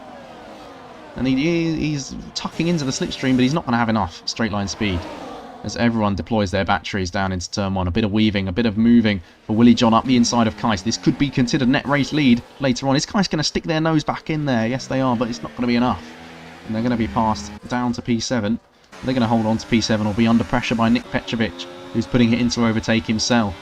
And he's tucking into the slipstream, but he's not going to have enough straight line speed as everyone deploys their batteries down into turn 1. A bit of weaving, a bit of moving for Willie John up the inside of Kais. This could be considered net race lead later on. Is Kais going to stick their nose back in there? Yes, they are, but it's not going to be enough. And they're going to be passed down to P7. They're going to hold on to P7 or be under pressure by Nick Petrovic, who's putting it in to overtake himself.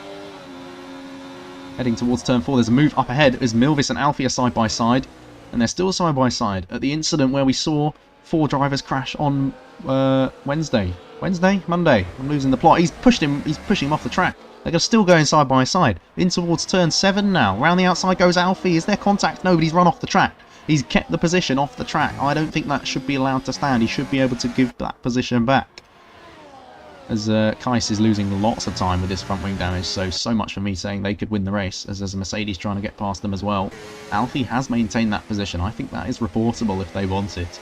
Heading towards turn 4, there's a move up ahead as Milvis and Alfie are side by side. And they're still side by side at the incident where we saw 4 drivers crash on Monday. I'm losing the plot. He's pushing him off the track. They're still going side by side. In towards turn 7 now. Round the outside goes Alfie. Is there contact? Nobody's run off the track. He's kept the position off the track. I don't think that should be allowed to stand. He should be able to give that position back. As Kais is losing lots of time with this front wing damage, so much for me saying they could win the race, as there's a Mercedes trying to get past them as well. Alfie has maintained that position. I think that is reportable if they want it,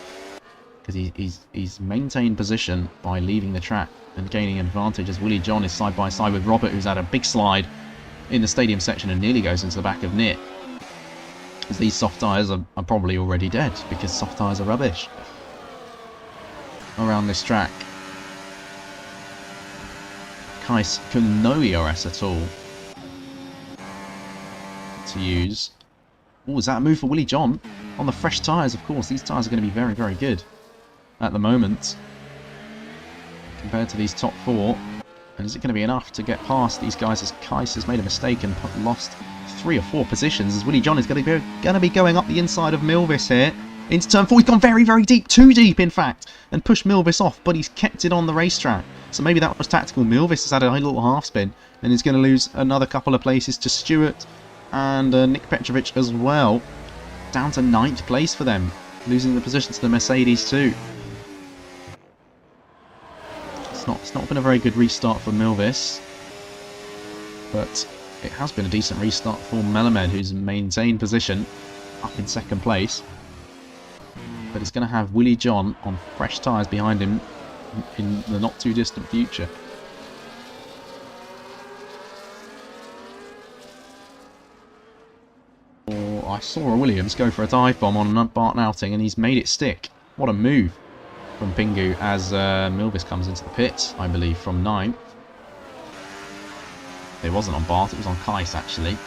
because he's maintained position by leaving the track and gaining an advantage, as Willie John is side by side with Robert, who's had a big slide in the stadium section and nearly goes into the back of Nit, as these soft tyres are probably already dead, because soft tyres are rubbish around this track. Kais can no ERS at all to use. Oh, is that a move for Willie John? On the fresh tyres, of course. These tyres are going to be very, very good at the moment compared to these top 4. And is it going to be enough to get past these guys, as Kais has made a mistake and lost 3 or 4 positions, as Willie John is going to be going up the inside of Milvis here into turn 4. He's gone very, very deep, too deep in fact, and pushed Milvis off, but he's kept it on the racetrack. So maybe that was tactical. Milvis has had a little half spin and is going to lose another couple of places to Stewart and Nick Petrovic as well. Down to 9th place for them, losing the position to the Mercedes too. It's not been a very good restart for Milvis, but it has been a decent restart for Melamed, who's maintained position up in 2nd place. But it's going to have Willie John on fresh tyres behind him in the not too distant future. Or I saw a Williams go for a dive bomb on a Barton outing and he's made it stick. What a move from Pingu, as Milvis comes into the pits, I believe, from 9th. It wasn't on Bart, it was on Kais actually.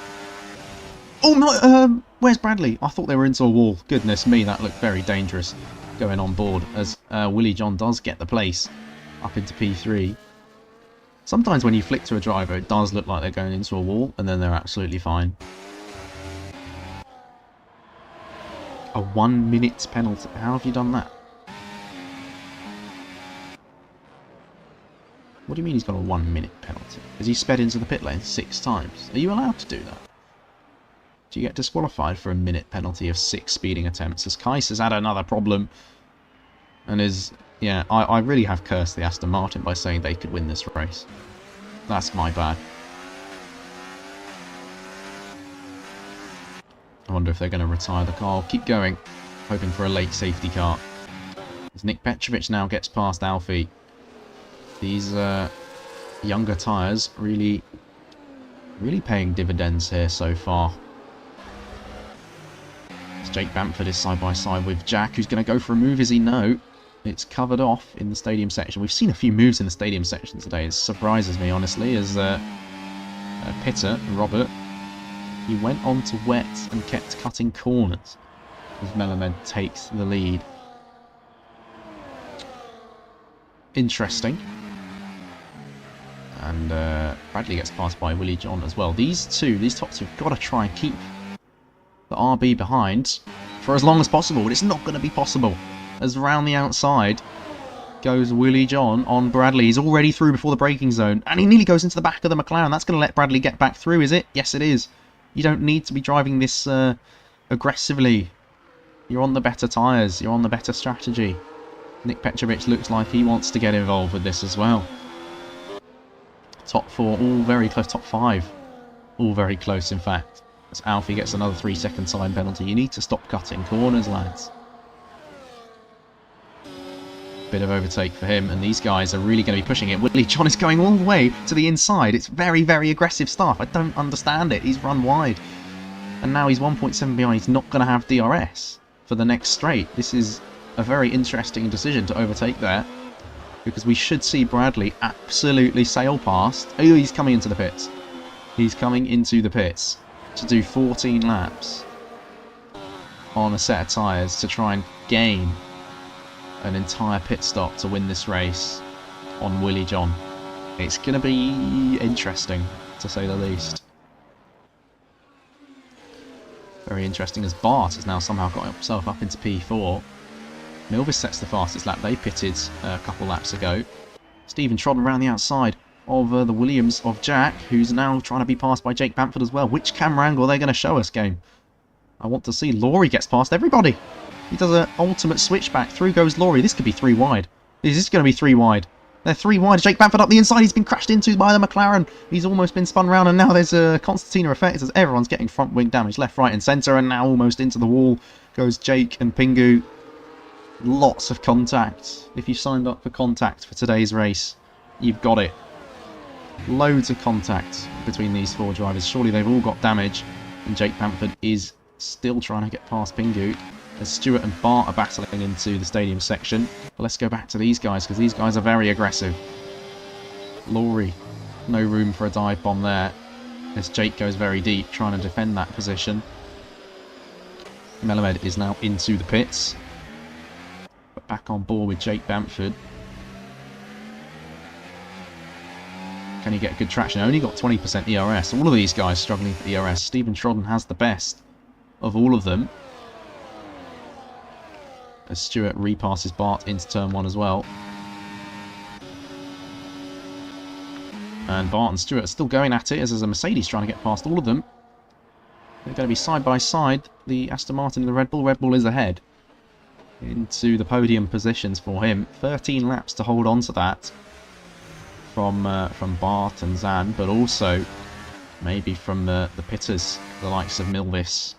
Oh no, where's Bradley? I thought they were into a wall. Goodness me, that looked very dangerous going on board, as Willie John does get the place up into P3. Sometimes when you flick to a driver, it does look like they're going into a wall, and then they're absolutely fine. A 1 minute penalty. How have you done that? What do you mean he's got a 1 minute penalty? Has he sped into the pit lane 6 times? Are you allowed to do that? Do you get disqualified for a minute penalty of 6 speeding attempts? As Kais has had another problem and is... Yeah, I really have cursed the Aston Martin by saying they could win this race. That's my bad. I wonder if they're going to retire the car. I'll keep going, hoping for a late safety car. As Nick Petrovic now gets past Alfie. These younger tyres really paying dividends here so far. As Jake Bamford is side by side with Jack, who's going to go for a move, is he? No. It's covered off in the stadium section. We've seen a few moves in the stadium section today. It surprises me, honestly, as Pitter, Robert, he went on to wet and kept cutting corners as Melamed takes the lead. Interesting. And Bradley gets passed by Willie John as well. These top two have got to try and keep the RB behind for as long as possible, but it's not going to be possible. As round the outside goes Willie John on Bradley. He's already through before the braking zone, and he nearly goes into the back of the McLaren. That's going to let Bradley get back through, is it? Yes, it is. You don't need to be driving this aggressively. You're on the better tyres. You're on the better strategy. Nick Petrovic looks like he wants to get involved with this as well. Top 4, all very close. Top 5, all very close, in fact. As Alfie gets another 3-second time penalty. You need to stop cutting corners, lads. Bit of overtake for him, and these guys are really going to be pushing it. Willie John is going all the way to the inside. It's very, very aggressive stuff. I don't understand it. He's run wide. And now he's 1.7 behind. He's not going to have DRS for the next straight. This is a very interesting decision to overtake there, because we should see Bradley absolutely sail past. Oh, he's coming into the pits. He's coming into the pits to do 14 laps on a set of tyres to try and gain an entire pit stop to win this race on Willie John. It's going to be interesting, to say the least. Very interesting, as Bart has now somehow got himself up into P4. Milvis sets the fastest lap. They pitted a couple laps ago. Stephen Trodden around the outside of the Williams of Jack, who's now trying to be passed by Jake Bamford as well. Which camera angle are they going to show us, game? I want to see. Laurie gets past everybody. He does an ultimate switchback. Through goes Laurie. This could be 3 wide. Is this going to be 3 wide? They're 3 wide. Jake Bamford up the inside. He's been crashed into by the McLaren. He's almost been spun round, and now there's a concertina effect as everyone's getting front wing damage. Left, right and centre, and now almost into the wall goes Jake and Pingu. Lots of contact. If you signed up for contact for today's race, you've got it. Loads of contact between these 4 drivers. Surely they've all got damage, and Jake Bamford is still trying to get past Pingu as Stewart and Bart are battling into the stadium section. But let's go back to these guys, because these guys are very aggressive. Laurie, no room for a dive bomb there, as Jake goes very deep trying to defend that position. Melamed is now into the pits, but back on board with Jake Bamford. Can he get good traction? Only got 20% ERS. All of these guys struggling for ERS. Stephen Trodden has the best of all of them, as Stewart repasses Bart into turn 1 as well. And Bart and Stewart are still going at it, as there's a Mercedes trying to get past all of them. They're going to be side by side, the Aston Martin and the Red Bull. Red Bull is ahead into the podium positions for him. 13 laps to hold on to that from Bart and Zan, but also maybe from the pitters, the likes of Milvis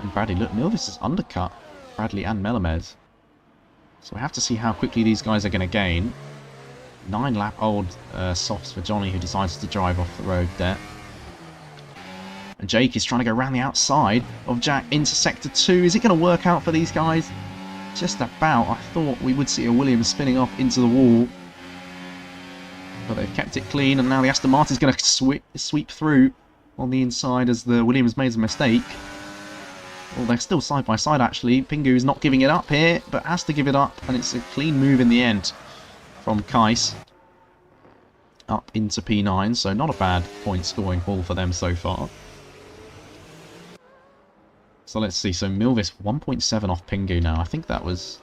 and Bradley. Look, Milvis has undercut Bradley and Melamed. So we have to see how quickly these guys are going to gain. 9-lap-old softs for Johnny, who decides to drive off the road there. And Jake is trying to go around the outside of Jack into Sector 2. Is it going to work out for these guys? Just about. I thought we would see a Williams spinning off into the wall, but they've kept it clean, and now the Aston Martin's going to sweep through on the inside as the Williams made a mistake. Well, they're still side by side, actually. Pingu's not giving it up here, but has to give it up, and it's a clean move in the end from Kais up into P9, so not a bad point-scoring haul for them so far. So let's see. So Milvis 1.7 off Pingu now. I think that was...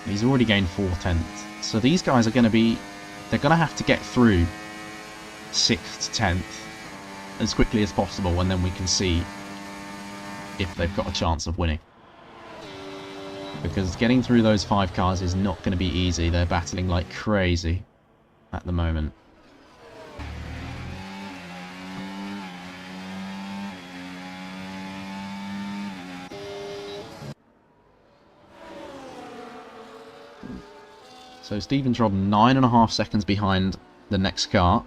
He's already gained 4/10. So these guys are going to be... They're going to have to get through 6th to 10th as quickly as possible, and then we can see if they've got a chance of winning. Because getting through those 5 cars is not going to be easy. They're battling like crazy at the moment. So Stephen Trodden 9.5 seconds behind the next car,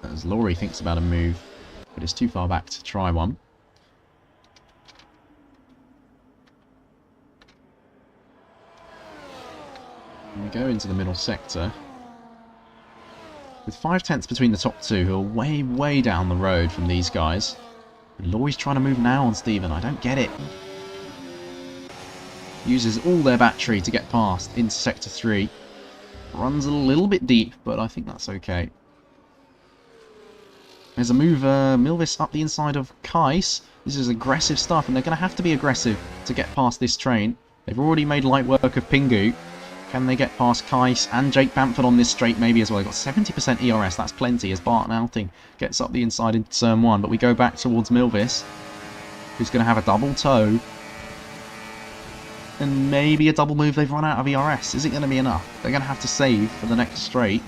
as Laurie thinks about a move, but it's too far back to try one. And we go into the middle sector with 5/10 between the top 2, who are way, way down the road from these guys. And Laurie's trying to move now on Stephen. I don't get it. Uses all their battery to get past into Sector 3. Runs a little bit deep, but I think that's okay. There's a move, Milvis up the inside of Kais. This is aggressive stuff, and they're going to have to be aggressive to get past this train. They've already made light work of Pingu. Can they get past Kais and Jake Bamford on this straight maybe as well? They've got 70% ERS, that's plenty, as Barton Outing gets up the inside in turn 1. But we go back towards Milvis, who's going to have a double toe. And maybe a double move. They've run out of ERS. Is it going to be enough? They're going to have to save for the next straight.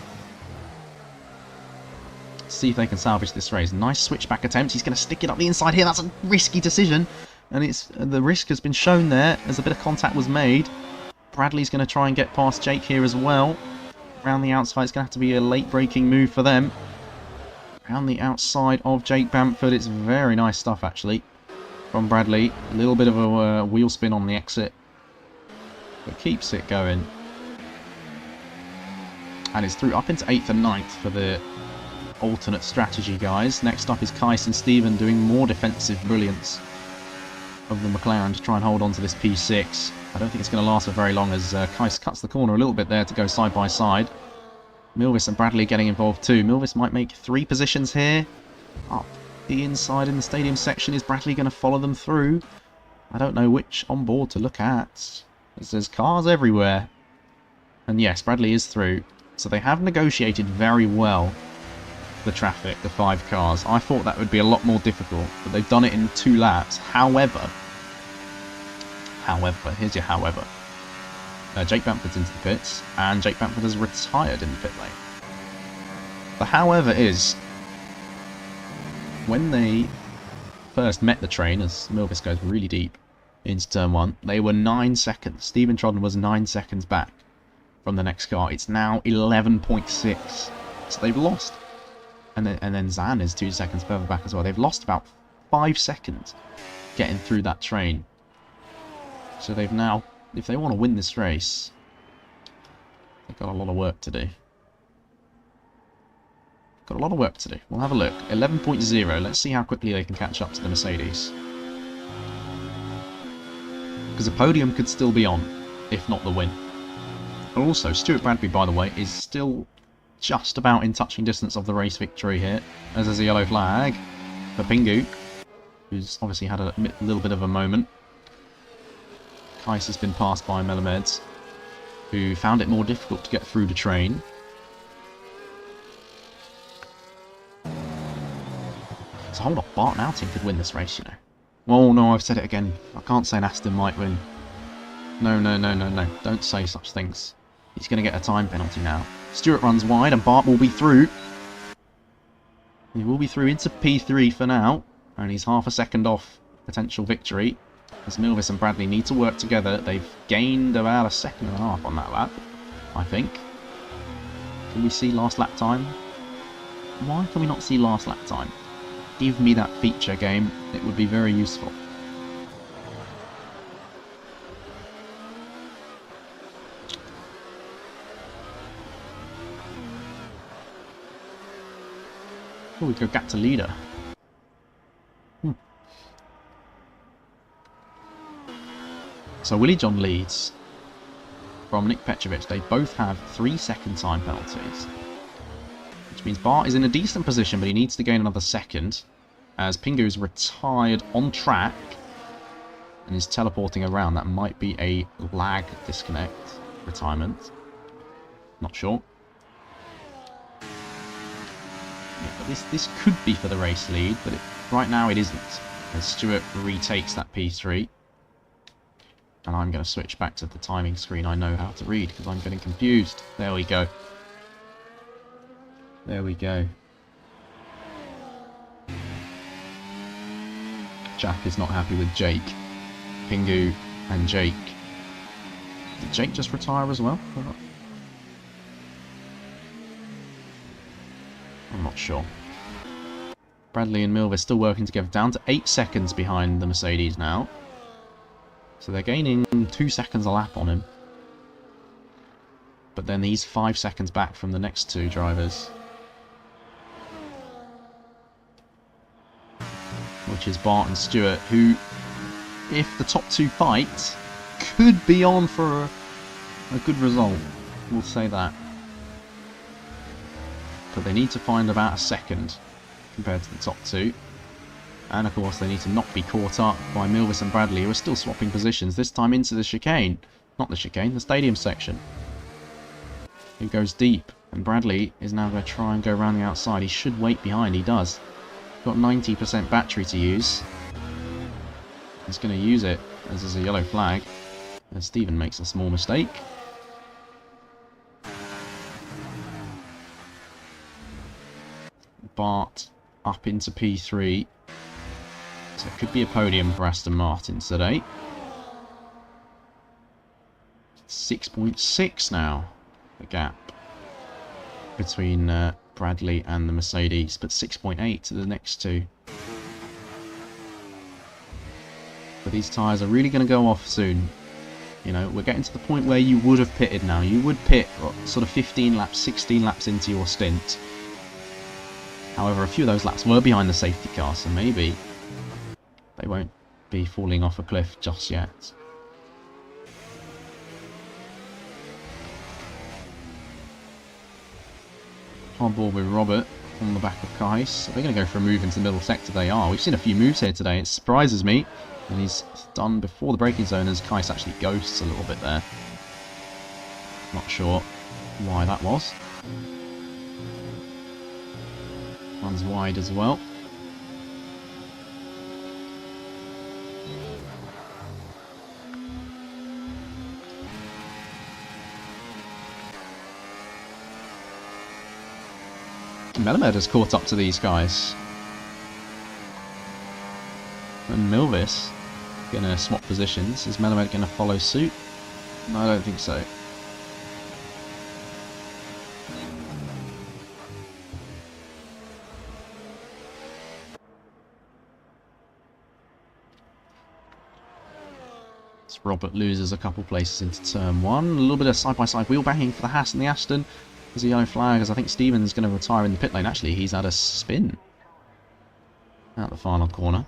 See if they can salvage this race. Nice switchback attempt. He's going to stick it up the inside here. That's a risky decision. And the risk has been shown there as a bit of contact was made. Bradley's going to try and get past Jake here as well. Around the outside, it's going to have to be a late braking move for them. Around the outside of Jake Bamford. It's very nice stuff, actually, from Bradley. A little bit of a wheel spin on the exit, but keeps it going. And it's through up into 8th and 9th for the alternate strategy guys. Next up is Kais and Steven doing more defensive brilliance of the McLaren to try and hold on to this P6. I don't think it's going to last for very long as Kais cuts the corner a little bit there to go side by side. Milvis and Bradley getting involved too. Milvis might make 3 positions here. Up the inside in the stadium section. Is Bradley going to follow them through? I don't know which onboard to look at. There's cars everywhere. And yes, Bradley is through. So they have negotiated very well the traffic, the 5 cars. I thought that would be a lot more difficult, but they've done it in 2 laps. However, here's your however. Jake Bamford's into the pits, and Jake Bamford has retired in the pit lane. The however is, when they first met the train, as Milvis goes really deep into turn 1, they were 9 seconds. Stephen Trodden was 9 seconds back from the next car. It's now 11.6. So they've lost. And then Zan is 2 seconds further back as well. They've lost about 5 seconds getting through that train. So they've now, if they want to win this race, they've got a lot of work to do. Got a lot of work to do. We'll have a look. 11.0. Let's see how quickly they can catch up to the Mercedes. Because a podium could still be on, if not the win. And also, Stuart Bradbury, by the way, is still just about in touching distance of the race victory here, as there's a yellow flag for Pingu, who's obviously had a little bit of a moment. Kais has been passed by Melameds, who found it more difficult to get through the train. So hold up, Barton Outing could win this race, you know. Oh no, I've said it again. I can't say an Aston might win. No, no, no, no, no. Don't say such things. He's going to get a time penalty now. Stewart runs wide and Bart will be through. He will be through into P3 for now. And he's half a second off potential victory. As Milvis and Bradley need to work together. They've gained about 1.5 seconds on that lap, I think. Can we see last lap time? Why can we not see last lap time? Give me that feature, game. It would be very useful. Oh, we go gap to leader. So Willie John leads from Nick Petrovic. They both have 3-second time penalties. Which means Bart is in a decent position, but he needs to gain another second. As Pingu's retired on track and is teleporting around. That might be a lag disconnect retirement. Not sure. Yeah, but this could be for the race lead, but right now it isn't. As Stewart retakes that P3. And I'm going to switch back to the timing screen I know how to read because I'm getting confused. There we go. There we go. Jack is not happy with Jake. Pingu and Jake. Did Jake just retire as well? I'm not sure. Bradley and Milvis still working together. Down to 8 seconds behind the Mercedes now. So they're gaining 2 seconds a lap on him. But then he's 5 seconds back from the next 2 drivers. Which is Bart and Stewart, who, if the top 2 fight, could be on for a good result. We'll say that. But they need to find about 1 second compared to the top 2. And of course they need to not be caught up by Milvis and Bradley, who are still swapping positions, this time into the chicane. Not the chicane, the stadium section. who goes deep. And Bradley is now going to try and go around the outside. He should wait behind. He does. Got 90% battery to use. He's going to use it as there's a yellow flag. And Stephen makes a small mistake. Bart up into P3. So it could be a podium for Aston Martin today. 6.6 now, the gap between Bradley and the Mercedes, but 6.8 to the next two. But these tyres are really going to go off soon. You know, we're getting to the point where you would have pitted now. You would pit sort of 15 laps, 16 laps into your stint. However, a few of those laps were behind the safety car, so maybe they won't be falling off a cliff just yet. Hard ball with Robert on the back of Kais. They're going to go for a move into the middle sector. They are. We've seen a few moves here today. It surprises me. And he's done before the braking zone as Kais actually ghosts a little bit there. Not sure why that was. Runs wide as well. Melamed has caught up to these guys. And Milvis going to swap positions. Is Melamed going to follow suit? No, I don't think so. Robert loses a couple places into turn one. A little bit of side-by-side wheel banging for the Haas and the Aston. There's a yellow flag as I think Stephen's going to retire in the pit lane. Actually, he's had a spin out the final corner.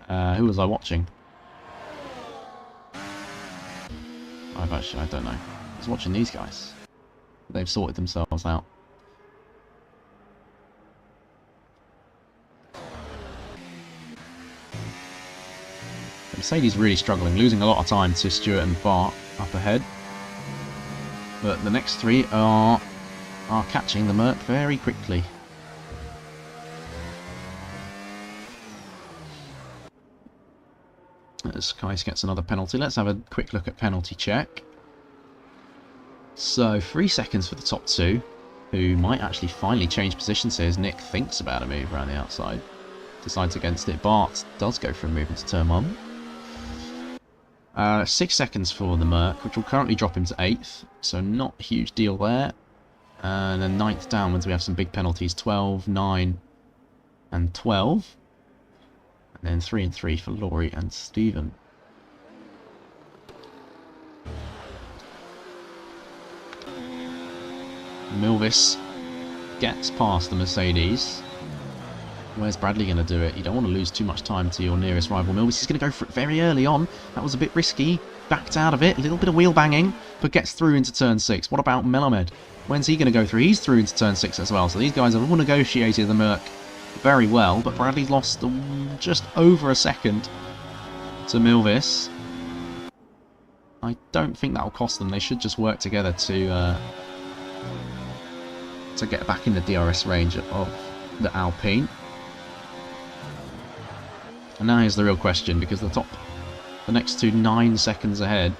Who was I watching? I don't know. I was watching these guys. They've sorted themselves out. Mercedes really struggling, losing a lot of time to Stewart and Bart up ahead. But the next three are catching the Merc very quickly. As Kais gets another penalty, let's have a quick look at penalty check. So 3 seconds for the top two, who might actually finally change positions here as Nick thinks about a move around the outside. Decides against it. Bart does go for a move into turn one. 6 seconds for the Merc, which will currently drop him to 8th, so not a huge deal there. And then 9th downwards we have some big penalties, 12, 9 and 12. And then 3 and 3 for Laurie and Stephen. Milvis gets past the Mercedes. Where's Bradley going to do it? You don't want to lose too much time to your nearest rival. Milvis is going to go for it very early on. That was a bit risky. Backed out of it. A little bit of wheel banging, but gets through into turn 6. What about Melamed? When's he going to go through? He's through into turn 6 as well. So these guys have all negotiated the Merc very well, but Bradley's lost just over a second to Milvis. I don't think that will cost them. They should just work together to get back in the DRS range of the Alpine. And now here's the real question, because the next two 9 seconds ahead,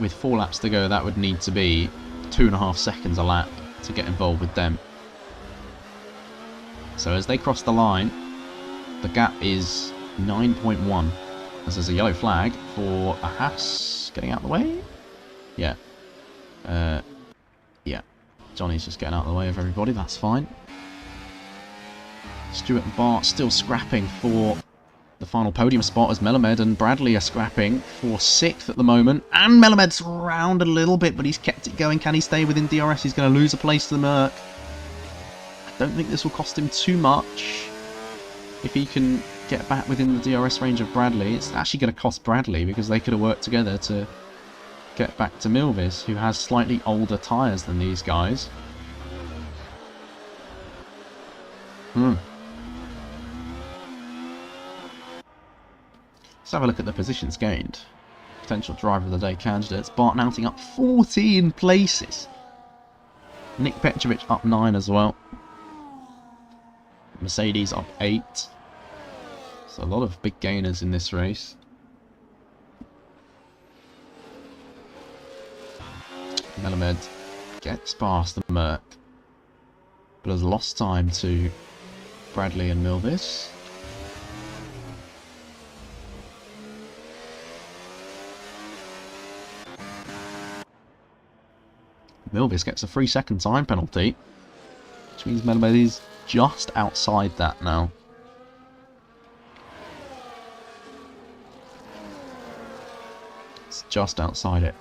with 4 laps to go, that would need to be 2.5 seconds a lap to get involved with them. So as they cross the line, the gap is 9.1. As there's a yellow flag for a Haas getting out of the way. Yeah. Yeah. Johnny's just getting out of the way of everybody, that's fine. Stewart and Bart still scrapping for the final podium spot as Melamed and Bradley are scrapping for 6th at the moment. And Melamed's round a little bit, but he's kept it going. Can he stay within DRS? He's going to lose a place to the Merc. I don't think this will cost him too much. If he can get back within the DRS range of Bradley, it's actually going to cost Bradley because they could have worked together to get back to Milvis, who has slightly older tyres than these guys. Let's have a look at the positions gained. Potential driver of the day candidates. Bart mounting up 14 places. Nick Petrovic up 9 as well. Mercedes up 8. So a lot of big gainers in this race. Melamed gets past the Merc, but has lost time to Bradley and Milvis. Milvis gets a 3-second time penalty, which means Melamed is just outside that now. It's just outside it.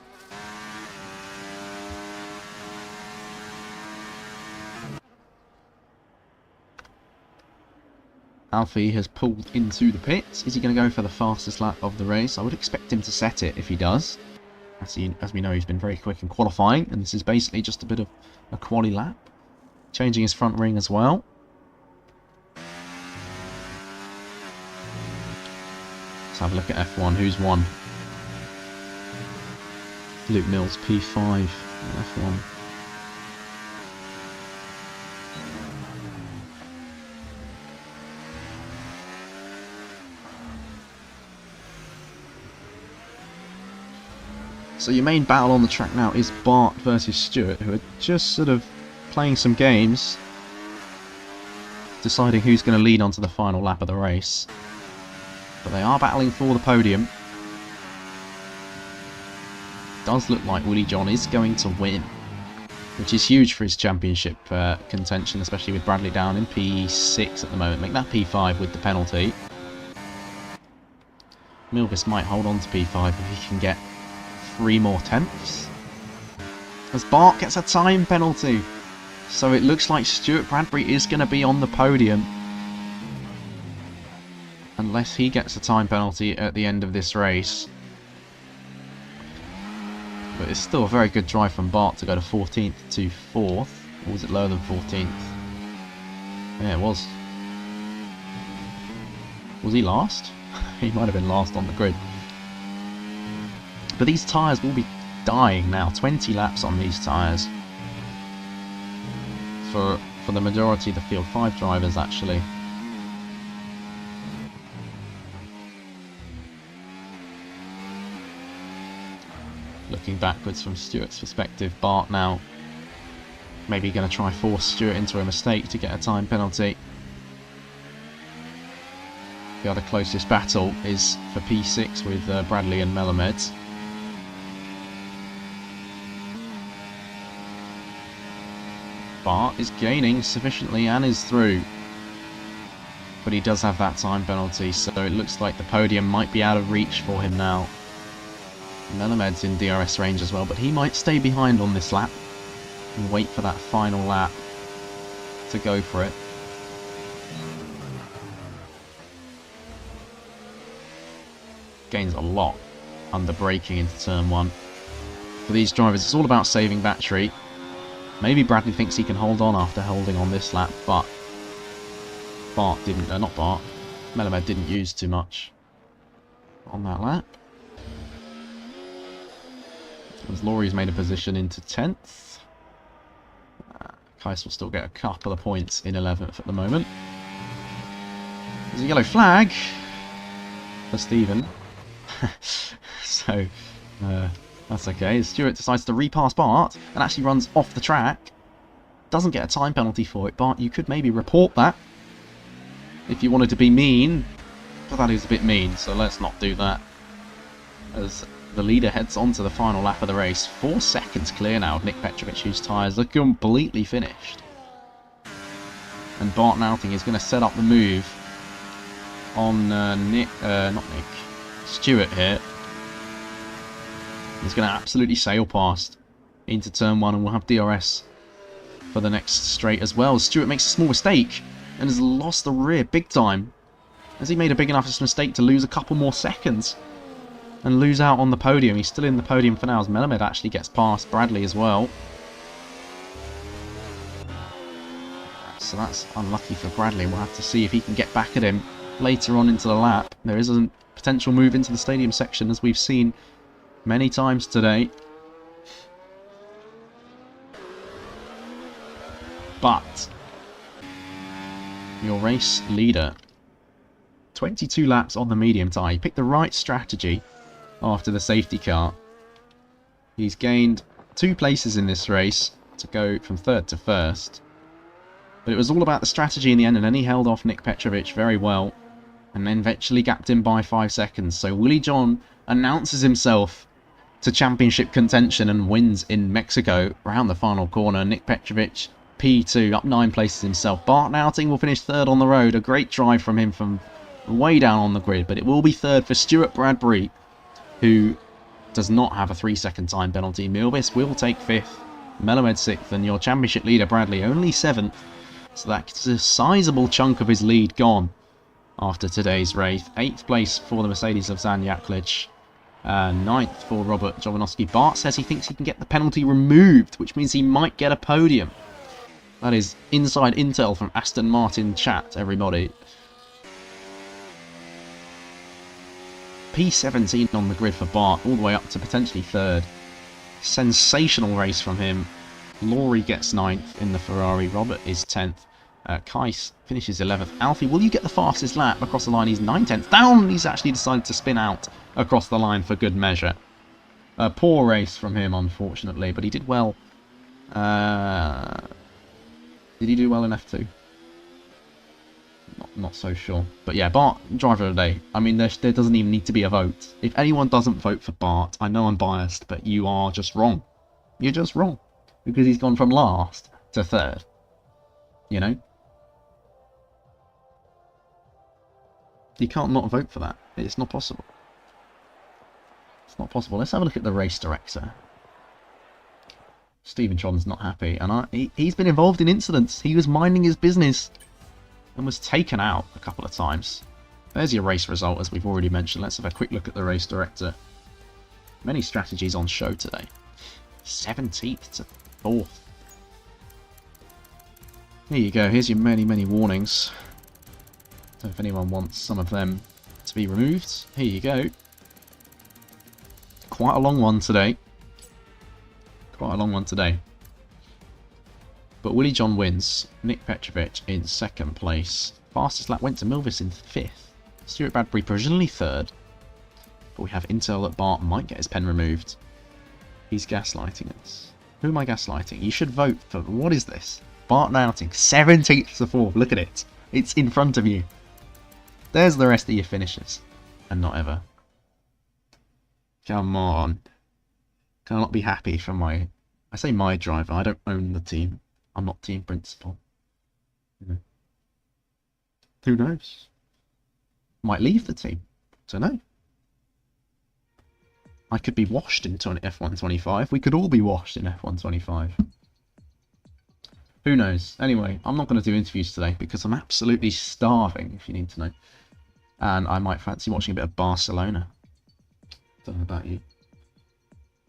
Alfie has pulled into the pits. Is he going to go for the fastest lap of the race? I would expect him to set it if he does. As we know, he's been very quick in qualifying, and this is basically just a bit of a quali lap. Changing his front ring as well. Let's have a look at F1. Who's won? Luke Mills, P5 in F1. So your main battle on the track now is Bart versus Stewart, who are just sort of playing some games, deciding who's going to lead onto the final lap of the race. But they are battling for the podium. It does look like Willie John is going to win, which is huge for his championship contention, especially with Bradley down in P6 at the moment. Make that P5 with the penalty. Milvis might hold on to P5 if he can get 3 more tenths, as Bart gets a time penalty. So it looks like Stuart Bradbury is going to be on the podium, unless he gets a time penalty at the end of this race. But it's still a very good drive from Bart to go to 14th to 4th. Or was it lower than 14th? Yeah, it was. Was he last? He might have been last on the grid. But these tyres will be dying now. 20 laps on these tyres. For the majority of the field. 5 drivers actually. Looking backwards from Stewart's perspective, Bart now maybe going to try force Stewart into a mistake to get a time penalty. The other closest battle is for P6 with Bradley and Melamed. Bart is gaining sufficiently and is through. But he does have that time penalty, so it looks like the podium might be out of reach for him now. Melamed's in DRS range as well, but he might stay behind on this lap and wait for that final lap to go for it. Gains a lot under braking into turn 1. For these drivers, it's all about saving battery. Maybe Bradley thinks he can hold on after holding on this lap, but Bart didn't, not Bart, Melamed didn't use too much on that lap. As Laurie's made a position into 10th. Kais will still get a couple of points in 11th at the moment. There's a yellow flag for Stephen. So, that's okay. Stewart decides to repass Bart and actually runs off the track. Doesn't get a time penalty for it. Bart, you could maybe report that if you wanted to be mean. But that is a bit mean, so let's not do that. As the leader heads on to the final lap of the race. 4 seconds clear now of Nick Petrovic, whose tyres are completely finished. And Bart Nauting is going to set up the move on Stewart here. He's going to absolutely sail past into turn 1 and we'll have DRS for the next straight as well. Stewart makes a small mistake and has lost the rear big time. Has he made a big enough mistake to lose a couple more seconds and lose out on the podium? He's still in the podium for now as Melamed actually gets past Bradley as well. So that's unlucky for Bradley. We'll have to see if he can get back at him later on into the lap. There is a potential move into the stadium section, as we've seen many times today. But your race leader, 22 laps on the medium tyre. He picked the right strategy after the safety car. He's gained 2 places in this race to go from 3rd to 1st. But it was all about the strategy in the end, and then he held off Nick Petrovic very well, and then eventually gapped him by 5 seconds. So Willie John announces himself to championship contention and wins in Mexico around the final corner. Nick Petrovic, P2, up 9 places himself. Bart Nauting will finish 3rd on the road. A great drive from him from way down on the grid, but it will be 3rd for Stuart Bradbury, who does not have a 3-second time penalty. Milvis will take 5th, Melomed 6th, and your championship leader Bradley only 7th. So that's a sizable chunk of his lead gone after today's race. 8th place for the Mercedes of Zan Jaklic. 9th for Robert Jovanovski. Bart says he thinks he can get the penalty removed, which means he might get a podium. That is inside intel from Aston Martin chat, everybody. P17 on the grid for Bart, all the way up to potentially 3rd. Sensational race from him. Laurie gets 9th in the Ferrari. Robert is 10th. Kais finishes 11th. Alfie, will you get the fastest lap across the line? He's 9/10 down. He's actually decided to spin out across the line for good measure. A poor race from him, unfortunately, but he did well. Did he do well in F2? Not so sure. But yeah, Bart, driver of the day. I mean, there doesn't even need to be a vote. If anyone doesn't vote for Bart, I know I'm biased, but you are just wrong. You're just wrong. Because he's gone from last to 3rd. You know? You can't not vote for that. It's not possible. It's not possible. Let's have a look at the race director. Stephen Tron's not happy, and he's been involved in incidents. He was minding his business and was taken out a couple of times. There's your race result, as we've already mentioned. Let's have a quick look at the race director. Many strategies on show today. 17th to 4th. Here you go. Here's your many, many warnings. So if anyone wants some of them to be removed, here you go. Quite a long one today. Quite a long one today. But Willie John wins. Nick Petrovic in 2nd place. Fastest lap went to Milvis in 5th. Stuart Bradbury provisionally 3rd. But we have intel that Bart might get his pen removed. He's gaslighting us. Who am I gaslighting? You should vote for... What is this? Bart Nauting, 17th to 4th. Look at it. It's in front of you. There's the rest of your finishes. And not ever. Come on. Can I not be happy for my... I say my driver. I don't own the team. I'm not team principal. You know. Who knows? Might leave the team. Don't know. I could be washed into an F125. We could all be washed in F125. Who knows? Anyway, I'm not going to do interviews today because I'm absolutely starving, if you need to know. And I might fancy watching a bit of Barcelona. Don't know about you.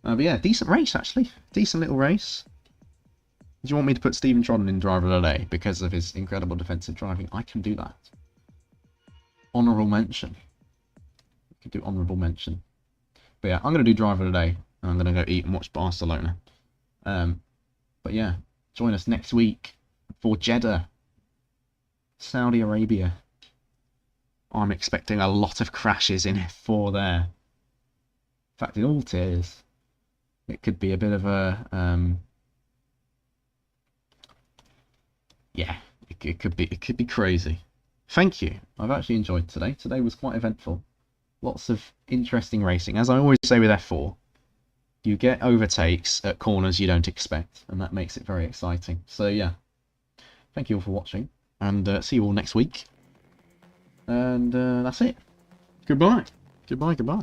But yeah, decent race, actually. Decent little race. Do you want me to put Stephen Tron in driver of the day because of his incredible defensive driving? I can do that. Honourable mention. I can do honourable mention. But yeah, I'm going to do driver of the day. And I'm going to go eat and watch Barcelona. But yeah, join us next week for Jeddah, Saudi Arabia. I'm expecting a lot of crashes in F4 there. In fact, in all tiers, it could be a bit of a... yeah, it could be crazy. Thank you. I've actually enjoyed today. Today was quite eventful. Lots of interesting racing. As I always say with F4, you get overtakes at corners you don't expect, and that makes it very exciting. So yeah, thank you all for watching, and see you all next week. And that's it. Goodbye. Goodbye, goodbye.